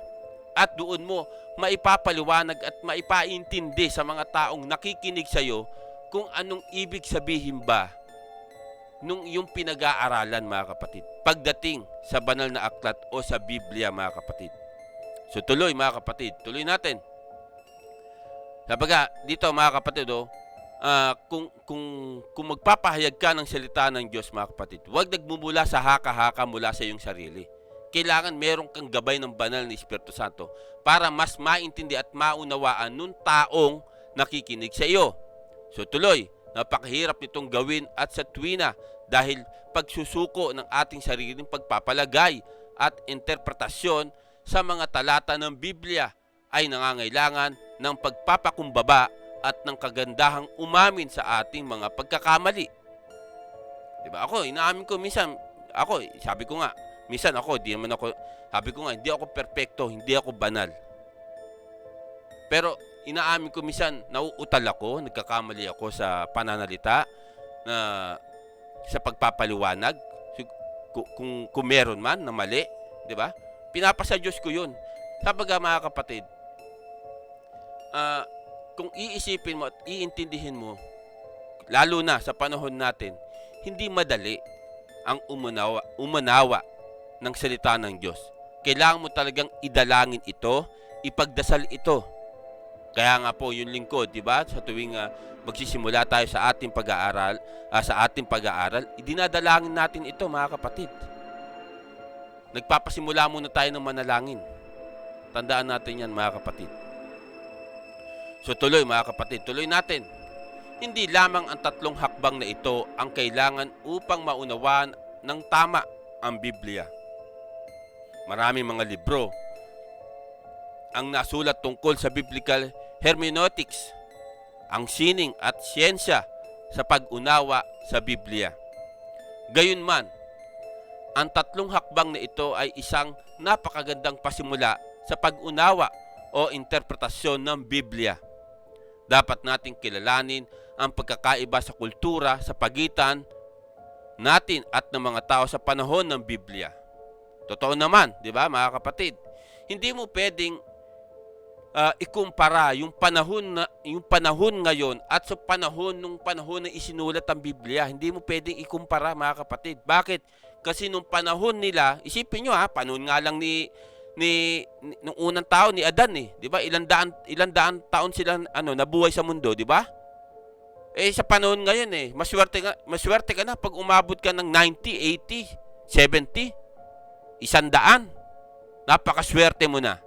At doon mo maipapaliwanag at maipaintindi sa mga taong nakikinig sa iyo kung anong ibig sabihin ba nung yung pinag-aaralan, mga kapatid, pagdating sa banal na aklat o sa Biblia, mga kapatid. So tuloy, mga kapatid, tuloy natin. Sabaga, dito, mga kapatid, kung magpapahayag ka ng salita ng Diyos, mga kapatid, huwag nagmumula sa haka-haka mula sa iyong sarili. Kailangan meron kang gabay ng banal na Espiritu Santo para mas maintindi at maunawaan nung taong nakikinig sa iyo. So tuloy, napakahirap nitong gawin at sa tuwina dahil pagsusuko ng ating sariling pagpapalagay at interpretasyon sa mga talata ng Biblia ay nangangailangan ng pagpapakumbaba at ng kagandahang umamin sa ating mga pagkakamali. Diba? Inaamin ko minsan, sabi ko nga, minsan hindi ako perpekto, hindi ako banal. Pero inaamin ko minsan, nauutal ako, nagkakamali ako sa pananalita, na sa pagpapaliwanag, kung meron man na mali, di ba? Pinapasa Diyos ko yun. Sabaga, mga kapatid, kung iisipin mo at iintindihin mo, lalo na sa panahon natin, hindi madali ang umanawa ng salita ng Diyos. Kailangan mo talagang idalangin ito, ipagdasal ito. Kaya nga po yung lingkod, di ba? Sa tuwing magsisimula tayo sa ating pag-aaral, idinadalangin natin ito, mga kapatid. Nagpapasimula muna tayo ng manalangin. Tandaan natin yan, mga kapatid. So tuloy, mga kapatid, tuloy natin. Hindi lamang ang tatlong hakbang na ito ang kailangan upang maunawaan ng tama ang Biblia. Maraming mga libro ang nasulat tungkol sa biblical hermeneutics, ang sining at siyensya sa pag-unawa sa Biblia. Gayunman, ang tatlong hakbang na ito ay isang napakagandang pasimula sa pag-unawa o interpretasyon ng Biblia. Dapat nating kilalanin ang pagkakaiba sa kultura sa pagitan natin at ng mga tao sa panahon ng Biblia. Totoo naman, di ba, mga kapatid? Hindi mo pwedeng ikumpara yung panahon ngayon at sa panahon na isinulat ang Biblia. Hindi mo pwedeng ikumpara, mga kapatid. Bakit? Kasi nung panahon nila, isipin nyo panahon nga lang nung unang tao ni Adan di ba? Ilang daan taon sila nabuhay sa mundo, di ba? Sa panahon ngayon maswerte ka na pag umabot ka ng 90, 80, 70, 100. Napakaswerte mo na.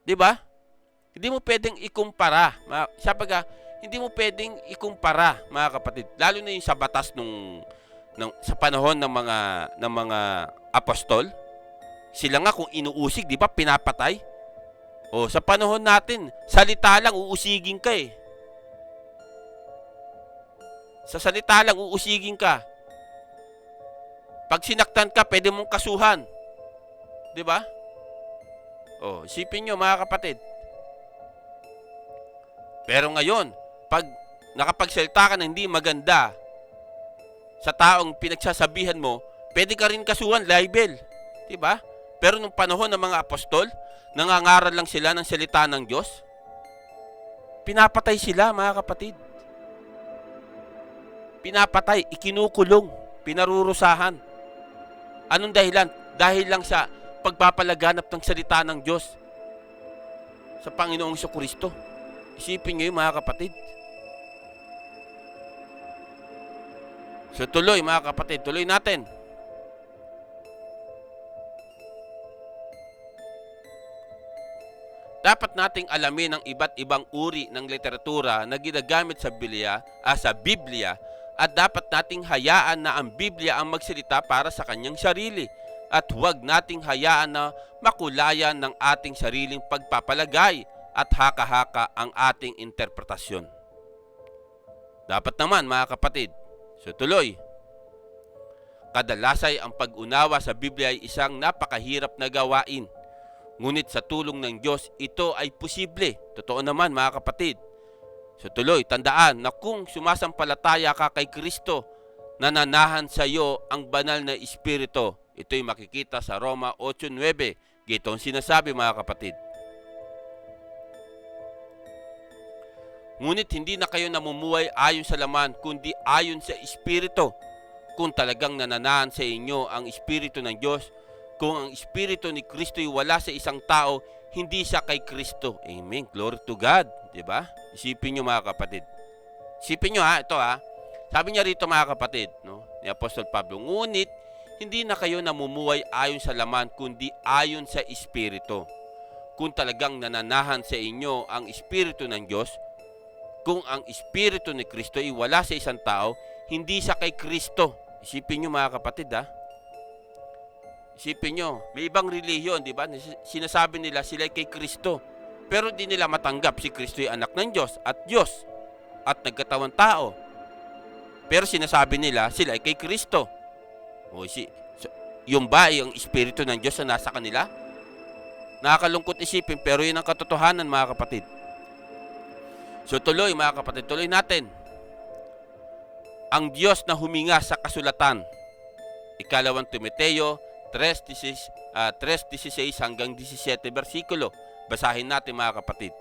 'Di ba? Hindi mo pwedeng ikumpara. Hindi mo pwedeng ikumpara, mga kapatid. Lalo na yung sa batas sa panahon ng mga apostol. Sila nga kung inuusig, 'di ba, pinapatay. O sa panahon natin, salita lang uusigin ka eh. Sa salita lang uusigin ka. Pag sinaktan ka, pwede mong kasuhan. 'Di ba? O, isipin nyo, mga kapatid. Pero ngayon, pag nakapagsalita ka na hindi maganda sa taong pinagsasabihan mo, pwede ka rin kasuhan, libel. 'Di ba? Pero nung panahon ng mga apostol, nangangaral lang sila ng salita ng Diyos. Pinapatay sila, mga kapatid. Pinapatay, ikinukulong, pinarurusahan. Anong dahilan? Dahil lang sa pagpapalaganap ng salita ng Diyos sa Panginoong Jesucristo. Isipin nyo yun, mga kapatid. So tuloy, mga kapatid, tuloy natin. Dapat nating alamin ang iba't ibang uri ng literatura na ginagamit sa Biblia, at dapat nating hayaan na ang Biblia ang magsalita para sa kanyang sarili, at huwag nating hayaan na makulayan ng ating sariling pagpapalagay at haka-haka ang ating interpretasyon. Dapat naman, mga kapatid, so tuloy, kadalasay ang pag-unawa sa Biblia ay isang napakahirap na gawain. Ngunit sa tulong ng Diyos, ito ay posible. Totoo naman, mga kapatid. So tuloy, tandaan na kung sumasampalataya ka kay Kristo, nananahan sa iyo ang banal na Espiritu. Ito'y makikita sa Roma 8:9. Gito ang sinasabi, mga kapatid. Ngunit hindi na kayo namumuhay ayon sa laman, kundi ayon sa Espiritu. Kung talagang nananahan sa inyo ang Espiritu ng Diyos, kung ang Espiritu ni Kristo ay wala sa isang tao, hindi siya kay Kristo. Amen. Glory to God. Diba? Isipin nyo, mga kapatid. Isipin nyo, ito Sabi niya rito, mga kapatid, no, ni Apostol Pablo, ngunit hindi na kayo namumuhay ayon sa laman, kundi ayon sa Espiritu. Kung talagang nananahan sa inyo ang Espiritu ng Diyos, kung ang Espiritu ni Kristo ay wala sa isang tao, hindi siya kay Kristo. Isipin nyo, mga kapatid, Isipin nyo, may ibang relihiyon, di ba? Sinasabi nila sila kay Kristo. Pero di nila matanggap si Kristo ay anak ng Diyos at nagkatawang tao. Pero sinasabi nila sila ay kay Kristo. Yung ba ay ang Espiritu ng Diyos na nasa kanila? Nakakalungkot isipin, pero yun ang katotohanan, mga kapatid. So tuloy, mga kapatid, tuloy natin. Ang Diyos na huminga sa kasulatan. Ikalawang Timoteo 3:16 hanggang 17 versikulo. Basahin natin, mga kapatid.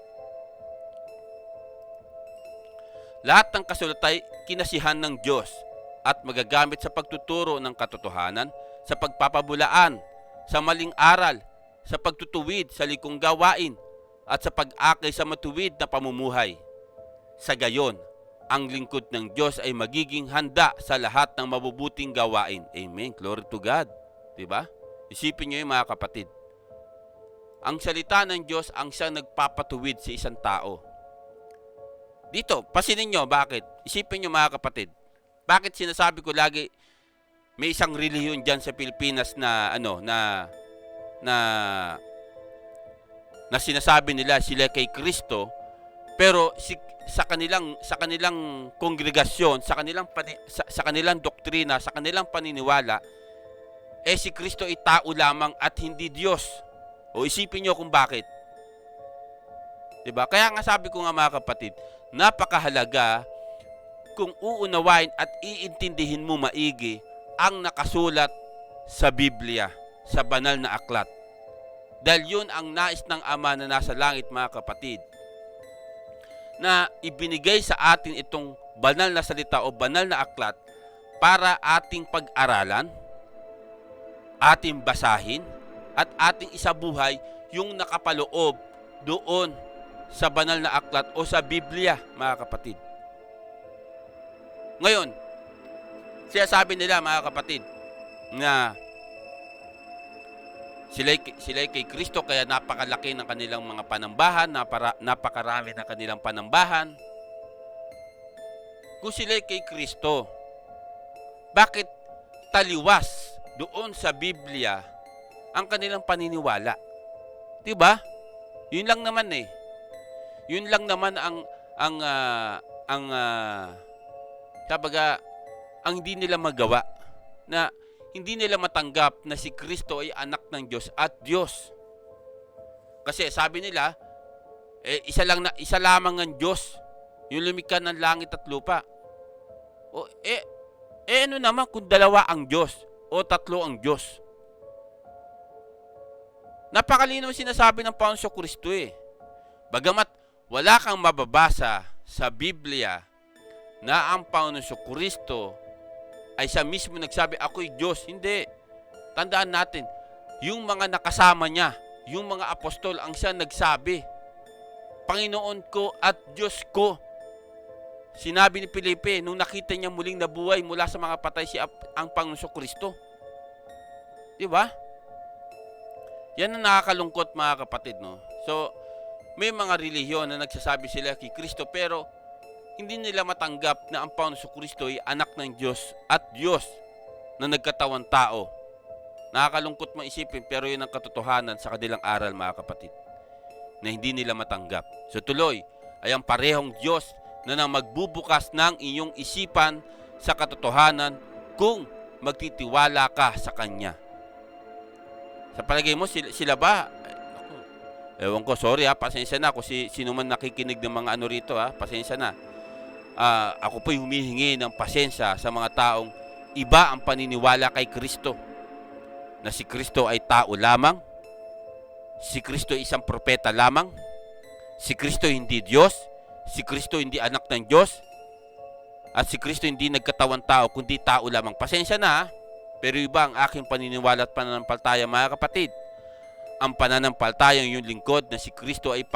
Lahat ng kasulatan ay kinasihan ng Diyos at magagamit sa pagtuturo ng katotohanan, sa pagpapabulaan, sa maling aral, sa pagtutuwid sa likong gawain, at sa pag-akay sa matuwid na pamumuhay. Sa gayon, ang lingkod ng Diyos ay magiging handa sa lahat ng mabubuting gawain. Amen. Glory to God. Diba? Isipin nyo yung, mga kapatid. Ang salita ng Diyos ang siyang nagpapatuwid sa isang tao. Dito, pasinin nyo, bakit? Isipin nyo, mga kapatid. Bakit sinasabi ko lagi, may isang relihiyon dyan sa Pilipinas na sinasabi nila sila kay Kristo, pero sa kanilang kongregasyon, sa kanilang doktrina, sa kanilang paniniwala, si Kristo ay tao lamang at hindi Diyos. O isipin nyo kung bakit. Diba? Kaya nga sabi ko nga, mga kapatid, napakahalaga kung uunawain at iintindihin mo maigi ang nakasulat sa Biblia, sa banal na aklat. Dahil yun ang nais ng Ama na nasa langit, mga kapatid, na ibinigay sa atin itong banal na salita o banal na aklat para ating pag-aralan, ating basahin, at ating isabuhay yung nakapaloob doon sa banal na aklat o sa Biblia, mga kapatid. Ngayon, siya sabi nila, mga kapatid, na Sila'y kay Kristo kaya napakalaki ng kanilang mga panambahan, napakarami ng kanilang panambahan. Kung sila'y kay Kristo, bakit taliwas doon sa Biblia ang kanilang paniniwala? 'Di ba? Yun lang naman eh. Yun lang naman ang hindi nila magawa, na hindi nila matanggap na si Kristo ay anak ng Diyos at Diyos. Kasi sabi nila, isa lamang ang Diyos, yung lumikha ng langit at lupa. O ano naman kung dalawa ang Diyos o tatlo ang Diyos? Napakalinaw sinasabi ng Panginoong Kristo eh. Bagamat wala kang mababasa sa Biblia na ang Panginoong Kristo ay siya mismo nagsabi, ako'y Diyos. Hindi. Tandaan natin, yung mga nakasama niya, yung mga apostol, ang siya nagsabi, Panginoon ko at Diyos ko. Sinabi ni Felipe, nung nakita niya muling nabuhay mula sa mga patay ang Panginoong Kristo. Di ba? Yan ang nakakalungkot, mga kapatid, no? So, may mga relihiyon na nagsasabi sila kay Kristo, pero hindi nila matanggap na ang Panginoong Kristo ay anak ng Diyos at Diyos na nagkatawang tao. Nakakalungkot maisipin, pero yun ang katotohanan sa kanilang aral, mga kapatid, na hindi nila matanggap. So tuloy, ay ang parehong Diyos na magbubukas ng iyong isipan sa katotohanan kung magtitiwala ka sa Kanya. Sa palagay mo, sila ba? Ewan ko, sorry pasensya na kung sino man nakikinig ng mga ano rito pasensya na. Ako po'y humihingi ng pasensya sa mga taong iba ang paniniwala kay Kristo. Na si Kristo ay tao lamang, si Kristo ay isang propeta lamang, si Kristo hindi Diyos, si Kristo hindi anak ng Diyos, at si Kristo hindi nagkatawang tao, kundi tao lamang. Pasensya na pero iba ang aking paniniwala at pananampalataya, mga kapatid. Ang pananampalataya yung lingkod na si Kristo ay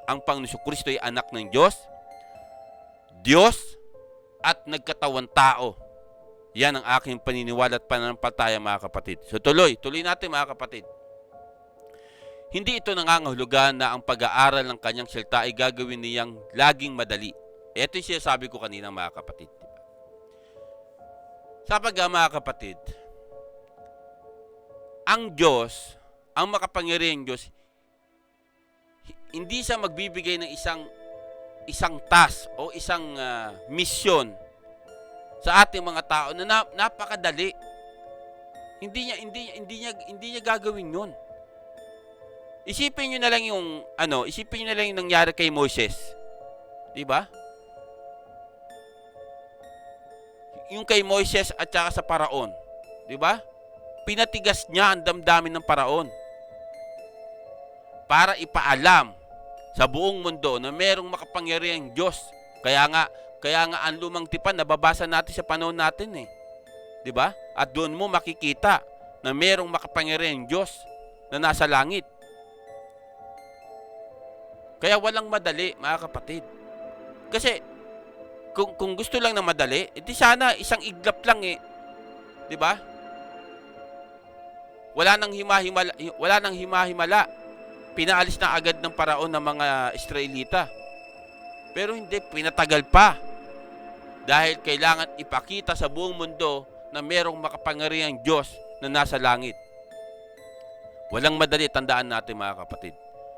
ang Panginoong Kristo ay anak ng Diyos, Diyos at nagkatawang tao. Yan ang aking paniniwala at pananampalataya, mga kapatid. So tuloy natin, mga kapatid. Hindi ito nangangahulugan na ang pag-aaral ng kanyang salita ay gagawin niyang laging madali. Ito yung sinasabi ko kanina, mga kapatid. Sapagkat, mga kapatid, ang Diyos, ang makapangyarihang Diyos, hindi siya magbibigay ng isang task o isang misyon sa ating mga tao na napakadali. Hindi niya gagawin 'yon. Isipin niyo na lang yung nangyari kay Moses. 'Di ba? Yung kay Moses at saka sa Paraon, 'di ba? Pinatigas niya ang damdamin ng Paraon para ipaalam sa buong mundo na merong makapangyarihang Diyos. Kaya nga ang lumang tipan nababasa natin sa panahon natin 'Di ba? At doon mo makikita na merong makapangyarihang Diyos na nasa langit. Kaya walang madali, mga kapatid. Kasi kung gusto lang na madali, edi sana isang iglap lang 'Di ba? Wala nang himahimala. Pinaalis na agad ng Paraon ng mga Israelita. Pero hindi, pinatagal pa. Dahil kailangan ipakita sa buong mundo na merong makapangyarihang Diyos na nasa langit. Walang madali, tandaan natin, mga kapatid.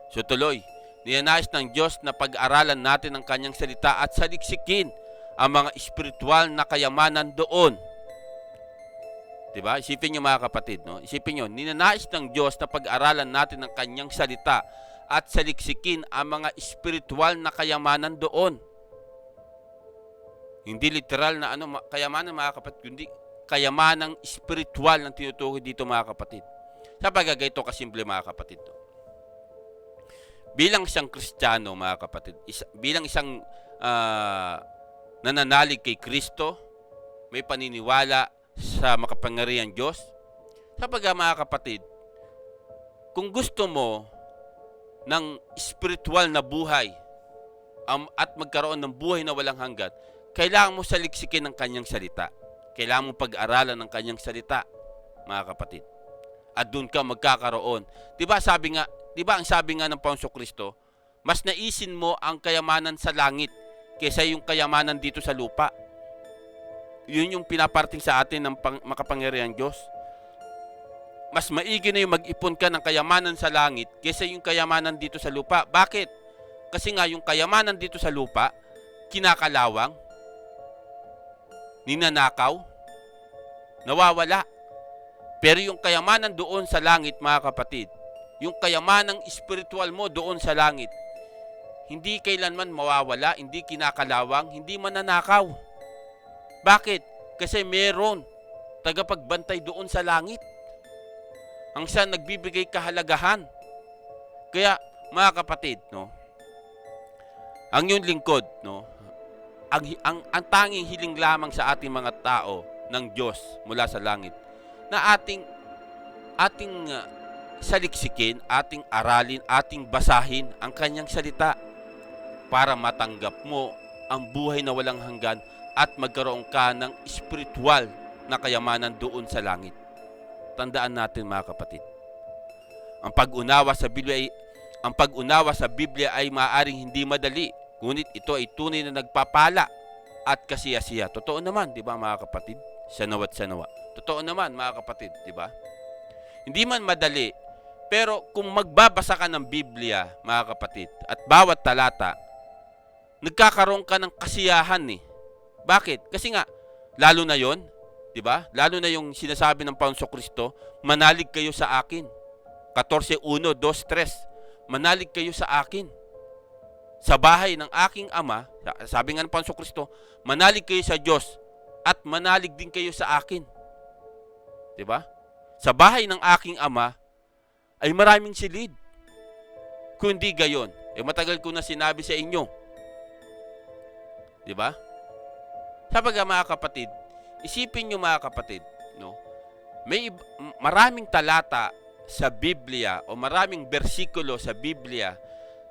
So tuloy, ninanais ng Diyos na pag-aralan natin ang kanyang salita at saliksikin ang mga espiritual na kayamanan doon. Diba? Isipin nyo, mga kapatid, no? Isipin nyo, ninanais ng Diyos na pag-aralan natin ang kanyang salita at saliksikin ang mga espiritual na kayamanan doon. Hindi literal na kayamanan, mga kapatid, kundi kayamanang espiritual ng tinutukoy dito, mga kapatid. Sa pagkagay ito kasimple, mga kapatid. Bilang isang Kristiyano, mga kapatid, bilang isang nananalig kay Kristo, may paniniwala sa makapangyarihang Diyos, sapagkat, mga kapatid, kung gusto mo ng spiritual na buhay at magkaroon ng buhay na walang hanggan, kailangan mo saliksikin ang kanyang salita. Kailangan mo pag-aralan ng kanyang salita, mga kapatid. at doon ka magkakaroon. 'Di ba ang sabi nga ng Panginoong Kristo, mas naisin mo ang kayamanan sa langit kaysa yung kayamanan dito sa lupa. Yun yung pinaparting sa atin ng makapangyarihang Diyos. Mas maigi na yung mag-ipon ka ng kayamanan sa langit kaysa yung kayamanan dito sa lupa. Bakit? Kasi nga yung kayamanan dito sa lupa, kinakalawang, ninanakaw, nawawala. Pero yung kayamanan doon sa langit, mga kapatid, yung kayamanang spiritual mo doon sa langit, hindi kailanman mawawala, hindi kinakalawang, hindi mananakaw. Bakit? Kasi meron tagapagbantay doon sa langit. Ang siya nagbibigay kahalagahan. Kaya, mga kapatid, no, ang iyong lingkod, no, ang tanging hiling lamang sa ating mga tao ng Diyos mula sa langit, na ating saliksikin, ating aralin, ating basahin ang kanyang salita para matanggap mo ang buhay na walang hanggan at magkaroon ka ng spiritual na kayamanan doon sa langit. Tandaan natin, mga kapatid, ang pag-unawa sa Biblia ay maaaring hindi madali, ngunit ito ay tunay na nagpapala at kasiyasiya. Totoo naman, di ba, mga kapatid? Sanawa't sanawa. Totoo naman, mga kapatid, di ba? Hindi man madali, pero kung magbabasa ka ng Biblia, mga kapatid, at bawat talata, nagkakaroon ka ng kasiyahan eh. Bakit? Kasi nga, lalo na yon, di ba? Lalo na yung sinasabi ng Panginoong Kristo, manalig kayo sa akin. 14:1, 2, 3. Manalig kayo sa akin. Sa bahay ng aking Ama, sabi nga ng Panginoong Kristo, manalig kayo sa Diyos at manalig din kayo sa akin. Di ba? Sa bahay ng aking Ama ay maraming silid. Kung di gayon, matagal ko na sinabi sa inyo. Di ba? Sabaga, mga kapatid, isipin nyo, mga kapatid, no? May maraming talata sa Biblia o maraming bersikulo sa Biblia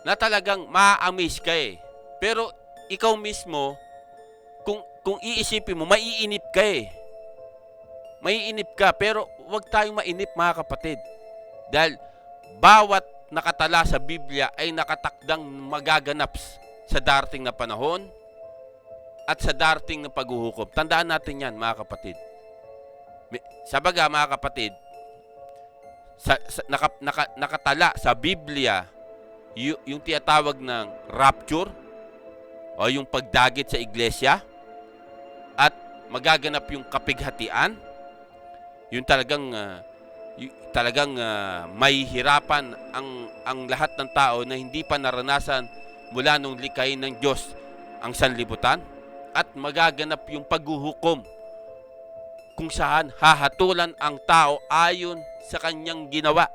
na talagang ma-amaze ka eh. Pero ikaw mismo, kung iisipin mo, maiinip ka eh. Maiinip ka, pero huwag tayong mainip, mga kapatid. Dahil bawat nakatala sa Biblia ay nakatakdang magaganap sa darating na panahon at sa darating na paghuhukom. Tandaan natin yan, mga kapatid. Sabaga, mga kapatid, nakatala sa Biblia yung tinatawag ng rapture o yung pagdagit sa iglesia at magaganap yung kapighatian, yung talagang may hirapan ang lahat ng tao na hindi pa naranasan mula nung likhain ng Diyos ang sanlibutan, at magaganap yung paghuhukom kung saan hahatulan ang tao ayon sa kanyang ginawa.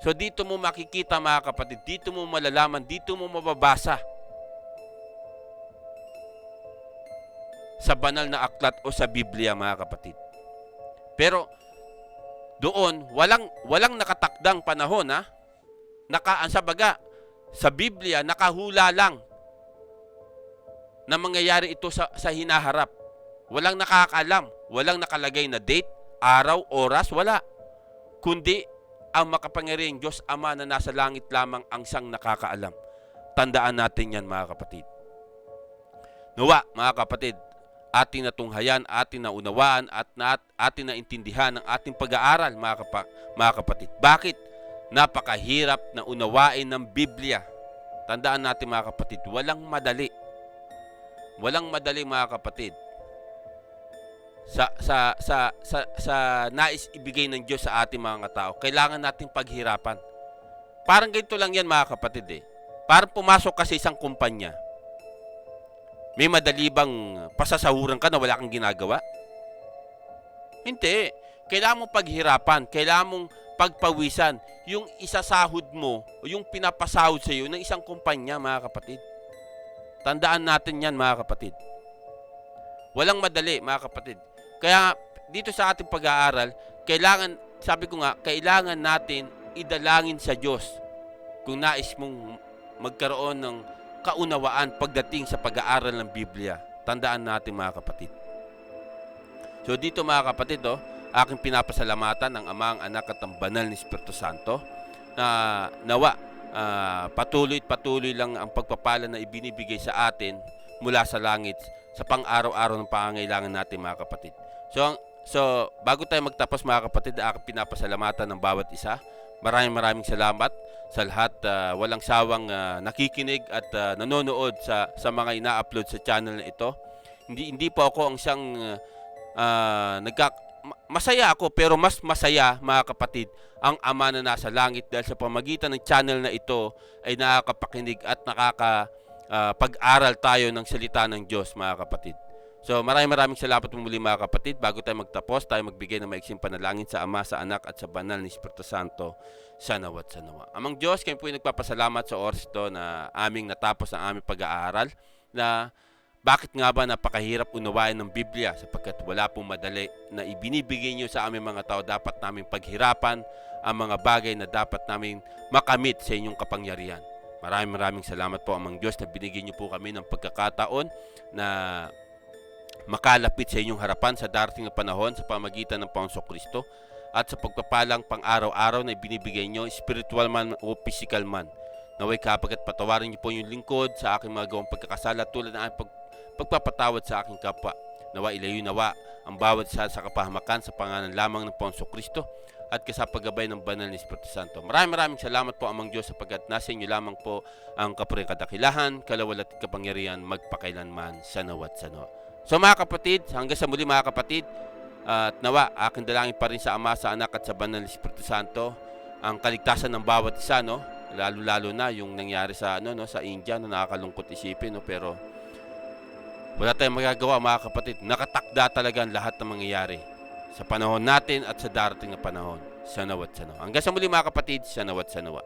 So dito mo makikita, mga kapatid, dito mo malalaman, dito mo mababasa sa banal na aklat o sa Biblia, mga kapatid. Pero doon walang nakatakdang panahon, ha? Sabaga sa Biblia nakahula lang na mangyayari ito sa hinaharap. Walang nakakaalam, walang nakalagay na date, araw, oras, wala. Kundi ang makapangyarihang Diyos Ama na nasa langit lamang ang siyang nakakaalam. Tandaan natin yan, mga kapatid. Nawa, mga kapatid, ating natunghayan, ating naunawaan, at ating naintindihan ang ating pag-aaral, mga kapatid. Bakit? Napakahirap na unawain ng Biblia. Tandaan natin, mga kapatid, walang madali. Walang madali, mga kapatid. Sa nais ibigay ng Diyos sa ating mga tao, kailangan nating paghirapan. Parang ganito lang yan, mga kapatid eh. Parang pumasok ka sa isang kumpanya. May madali bang pasasahuran ka na wala kang ginagawa? Hindi. Kailangan mong paghirapan, kailangan mong pagpawisan yung isasahod mo o yung pinapasahod sa iyo ng isang kumpanya, mga kapatid. Tandaan natin yan, mga kapatid. Walang madali, mga kapatid. Kaya dito sa ating pag-aaral, kailangan natin idalangin sa Diyos kung nais mong magkaroon ng kaunawaan pagdating sa pag-aaral ng Biblia. Tandaan natin, mga kapatid. So dito, mga kapatid, aking pinapasalamatan ang Ama, ang Anak at ang Banal na Espiritu Santo na nawa patuloy lang ang pagpapala na ibinibigay sa atin mula sa langit sa pang-araw-araw ng pangangailangan natin, mga kapatid. So bago tayo magtapos, mga kapatid, aking pinapasalamatan ng bawat isa. Maraming salamat sa lahat, walang sawang nakikinig at nanonood sa mga ina-upload sa channel na ito. Hindi po ako ang siyang masaya ako, pero mas masaya, mga kapatid, ang Ama na nasa langit, dahil sa pamagitan ng channel na ito ay nakakapakinig at pag-aral tayo ng salita ng Diyos, mga kapatid. So maraming salamat po muli, mga kapatid. Bago tayo magtapos, tayo magbigay ng maiksing panalangin sa Ama, sa Anak at sa Banal na Espiritu Santo. Sanawa't sanawa. Amang Diyos, kami po ay nagpapasalamat sa oras ito na aming natapos ang aming pag-aaral, na bakit nga ba napakahirap unawain ng Biblia, sapagkat wala pong madali na ibinibigay nyo sa aming mga tao. Dapat namin paghirapan ang mga bagay na dapat namin makamit sa inyong kapangyarihan. Maraming salamat po, Amang Diyos, na binigyan nyo po kami ng pagkakataon na makalapit sa inyong harapan sa darating na panahon sa pamagitan ng Panginoong Kristo, at sa pagpapalang pang-araw-araw na ibinibigay nyo, spiritual man o physical man. Naway kapagkat patawarin nyo po yung lingkod sa aking mga gawang pagkakasala, tulad ng aking pagpapatawad sa aking kapwa. Nawa ilayo nawa ang bawat isa sa kapahamakan sa pangalan lamang ng Panginoong Kristo at kasapagabay ng Banal na Espiritu Santo. Maraming salamat po, Amang Diyos, sapagkat nasa inyo lamang po ang kapurihan, kadakilahan, kalawal at kapangyarihan magpakailanman, sanawat sanawa. So mga kapatid, hanggang sa muli, mga kapatid, at nawa aking dalangin pa rin sa Ama, sa Anak at sa Banal na Espiritu Santo ang kaligtasan ng bawat isa, no? Lalo na yung nangyari sa sa India, no, nakakalungkot isipin, no, pero wala tayong magagawa, mga kapatid. Nakatakda talaga ang lahat ng mangyayari sa panahon natin at sa darating na panahon. Sanawat sanawa. Hanggang sa muli, mga kapatid, sanawat sanawa.